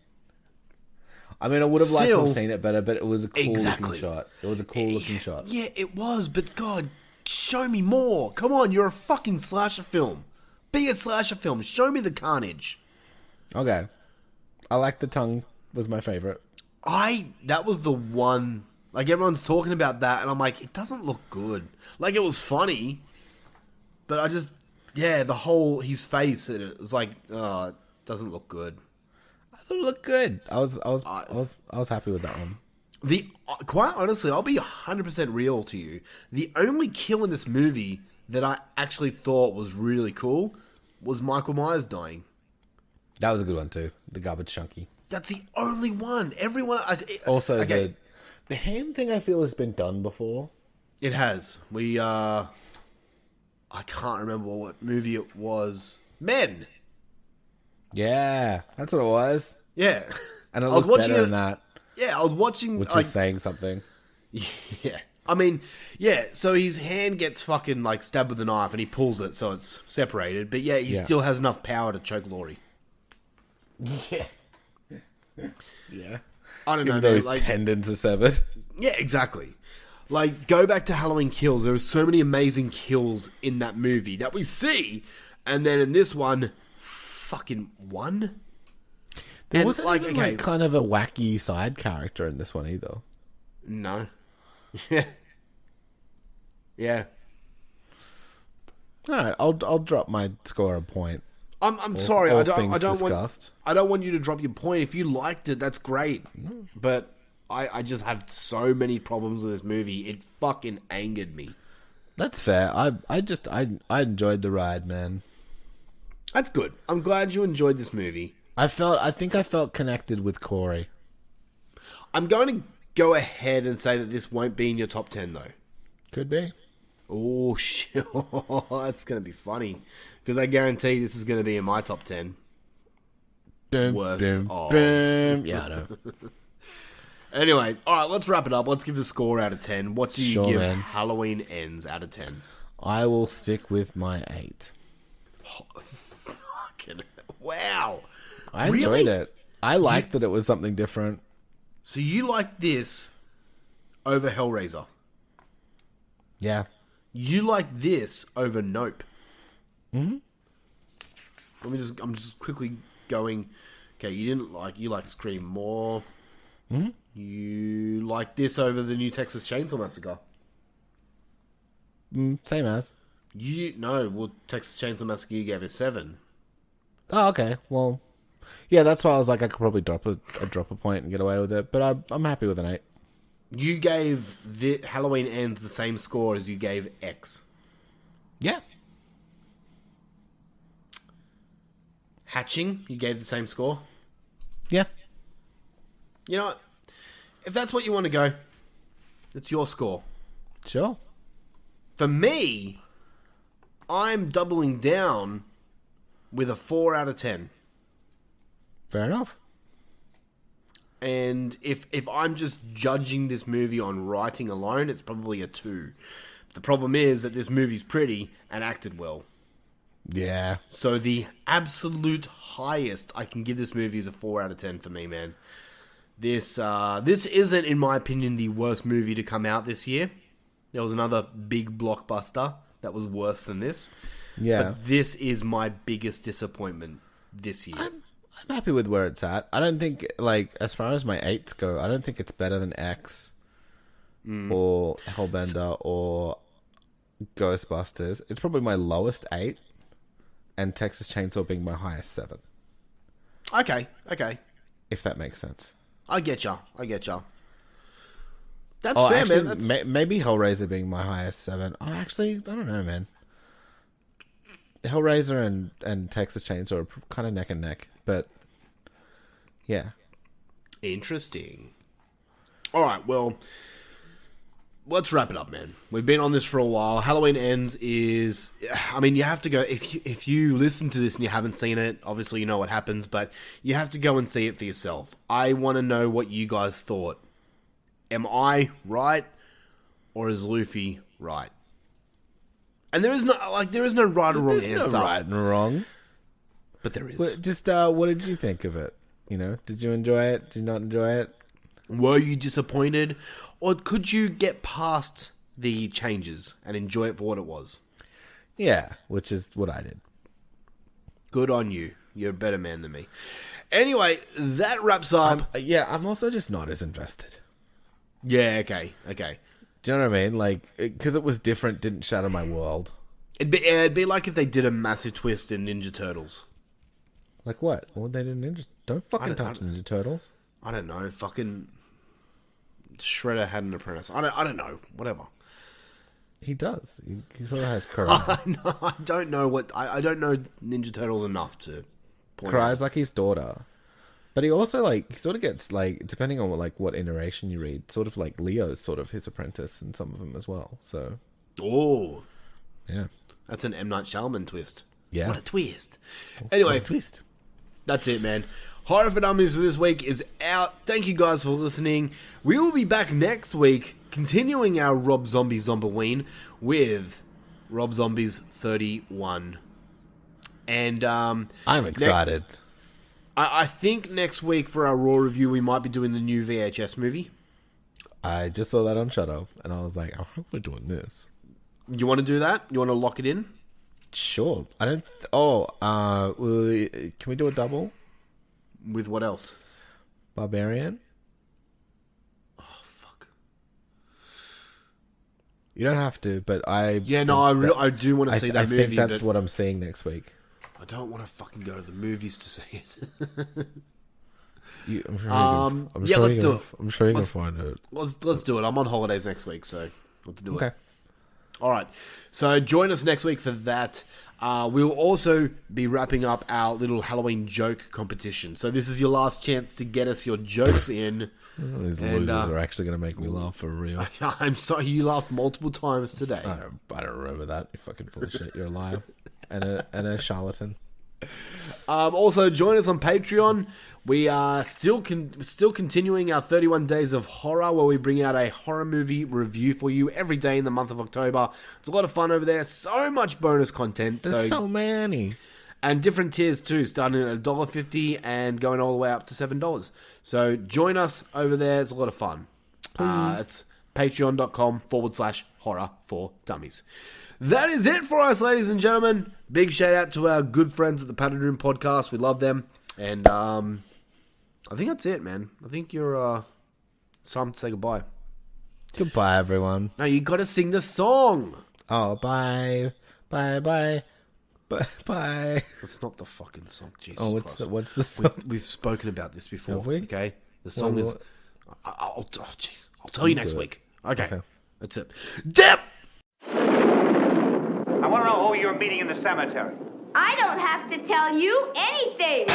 I mean, I would have liked to have seen it better, but it was a cool looking shot. It was a cool looking shot. Yeah, it was, but God, show me more. Come on, you're a fucking slasher film. Be a slasher film. Show me the carnage. Okay. I like the tongue was my favorite. That was the one. Like, everyone's talking about that, and I'm like, it doesn't look good. Like, it was funny, but I just, his face, and it was like, it doesn't look good. I thought it looked good. I was happy with that one. Quite honestly, I'll be 100% real to you. The only kill in this movie that I actually thought was really cool was Michael Myers dying. That was a good one too. The garbage chunky. That's the only one. Everyone. Also, the hand thing I feel has been done before. It has. I can't remember what movie it was. Men. Yeah, that's what it was. Yeah, and it was watching better than that. Yeah, I was watching, which is saying something. Yeah, I mean, yeah. So his hand gets fucking like stabbed with a knife, and he pulls it so it's separated. But yeah, he still has enough power to choke Laurie. Yeah. Yeah. I don't know. Even though his tendons are severed. Yeah, exactly. Like, go back to Halloween Kills. There are so many amazing kills in that movie that we see, and then in this one, fucking one. There wasn't like kind of a wacky side character in this one either. No. Yeah. Yeah. All right, I'll drop my score a point. I'm sorry. I don't want you to drop your point. If you liked it, that's great. But I just have so many problems with this movie. It fucking angered me. That's fair. I enjoyed the ride, man. That's good. I'm glad you enjoyed this movie. I think I felt connected with Corey. I'm going to go ahead and say that this won't be in your top 10 though. Could be. Oh shit. That's going to be funny. Because I guarantee this is going to be in my top 10. Worst of. Yeah, I know. Anyway, alright, let's wrap it up. Let's give the score out of 10. What do you give man. Halloween Ends out of 10? I will stick with my 8. Oh, fucking wow. I enjoyed it. I liked that it was something different. So you like this over Hellraiser? Yeah. You like this over Nope? Mm-hmm. I'm just quickly going. Okay, you like Scream more. Mm-hmm. You like this over the new Texas Chainsaw Massacre? Same as. Texas Chainsaw Massacre you gave a 7. Oh, okay. Well, yeah, that's why I was like, I could probably drop a point and get away with it, but I'm happy with an 8. You gave the Halloween Ends the same score as you gave X. Yeah. Hatching, you gave the same score? Yeah. You know what? If that's what you want to go, it's your score. Sure. For me, I'm doubling down with a 4 out of 10. Fair enough. And if I'm just judging this movie on writing alone, it's probably a 2. The problem is that this movie's pretty and acted well. Yeah. So the absolute highest I can give this movie is a 4 out of 10 for me, man. This isn't, in my opinion, the worst movie to come out this year. There was another big blockbuster that was worse than this. Yeah. But this is my biggest disappointment this year. I'm happy with where it's at. I don't think, like, as far as my 8s go, I don't think it's better than X or Hellbender or Ghostbusters. It's probably my lowest 8, and Texas Chainsaw being my highest 7. Okay. If that makes sense. I get ya. That's fair, actually, man. Maybe Hellraiser being my highest 7. I don't know, man. Hellraiser and Texas Chainsaw are kind of neck and neck, but yeah. Interesting. All right, well, let's wrap it up, man. We've been on this for a while. Halloween Ends is, I mean, you have to go, if you listen to this and you haven't seen it, obviously you know what happens, but you have to go and see it for yourself. I want to know what you guys thought. Am I right, or is Luffy right? And there is no right or wrong answer. There's no right and wrong. But there is. But just, what did you think of it? You know, did you enjoy it? Did you not enjoy it? Were you disappointed? Or could you get past the changes and enjoy it for what it was? Yeah, which is what I did. Good on you. You're a better man than me. Anyway, that wraps up. I'm also just not as invested. Yeah, okay. Do you know what I mean? Like, because it was different, didn't shatter my world. It'd be like if they did a massive twist in Ninja Turtles. Like what? What would they do in Ninja? Don't fucking touch Ninja Turtles. I don't know. Fucking Shredder had an apprentice. I don't know. Whatever. He does. He sort of has karate. I don't know what... I don't know Ninja Turtles enough to point out. Karai's like his daughter. But he also, like, he sort of gets, like, depending on, what iteration you read, sort of like Leo's sort of his apprentice in some of them as well, so... Oh. Yeah. That's an M. Night Shyamalan twist. Yeah. What a twist. Anyway. What a twist. That's it, man. Horror for Dummies for this week is out. Thank you guys for listening. We will be back next week, continuing our Rob Zombie Zombaween with Rob Zombies 31. And, I'm excited. I think next week for our Raw review, we might be doing the new VHS movie. I just saw that on Shudder, and I was like, I hope we're doing this. You want to do that? You want to lock it in? Sure. I don't... can we do a double? With what else? Barbarian? Oh, fuck. You don't have to, but I... Yeah, no, I do want to see that movie. I think that's what I'm seeing next week. I don't want to fucking go to the movies to see it. Let's do it. I'm sure you can find it. Let's do it. I'm on holidays next week, so we'll do it. Okay. All right. So join us next week for that. We'll also be wrapping up our little Halloween joke competition. So this is your last chance to get us your jokes in. These losers are actually going to make me laugh for real. I'm sorry, you laughed multiple times today. I don't remember that. You fucking full of shit. You're a liar. And a charlatan. Also, join us on Patreon. We are still continuing our 31 Days of Horror, where we bring out a horror movie review for you every day in the month of October. It's a lot of fun over there. So much bonus content. There's so many. And different tiers too, starting at $1.50 and going all the way up to $7. So join us over there. It's a lot of fun. It's patreon.com/horror for dummies. That is it for us, ladies and gentlemen. Big shout out to our good friends at the Padded Room Podcast. We love them. And I think that's it, man. I think it's time to say goodbye. Goodbye, everyone. No, you got to sing the song. Oh, bye. Bye. It's not the fucking song, Jesus Christ. What's the song? We've spoken about this before, Have we? Okay? The song is... I'll tell you next week. Okay. That's it. Dip! I want to know who you're meeting in the cemetery. I don't have to tell you anything.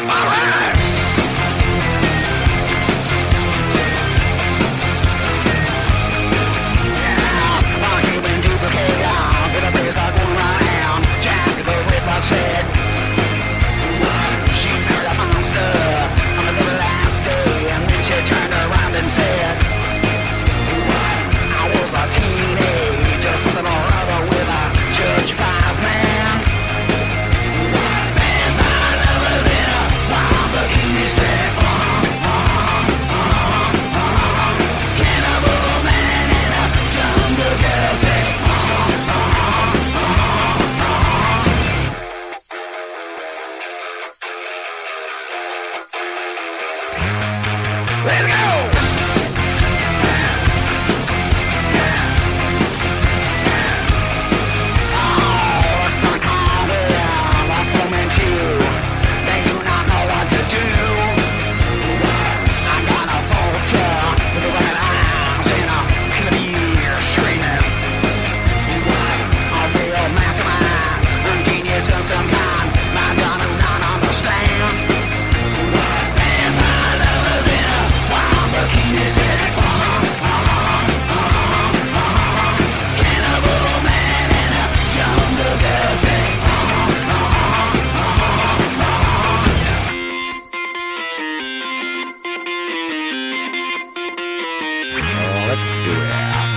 All right! Said she married a monster on the very last day, and then she turned around and said, I was a teenager, something or other with a Judge 5-man. And my love was in a wild bikini set. Cannibal man in a jungle girl set. Let's go! Let's do it.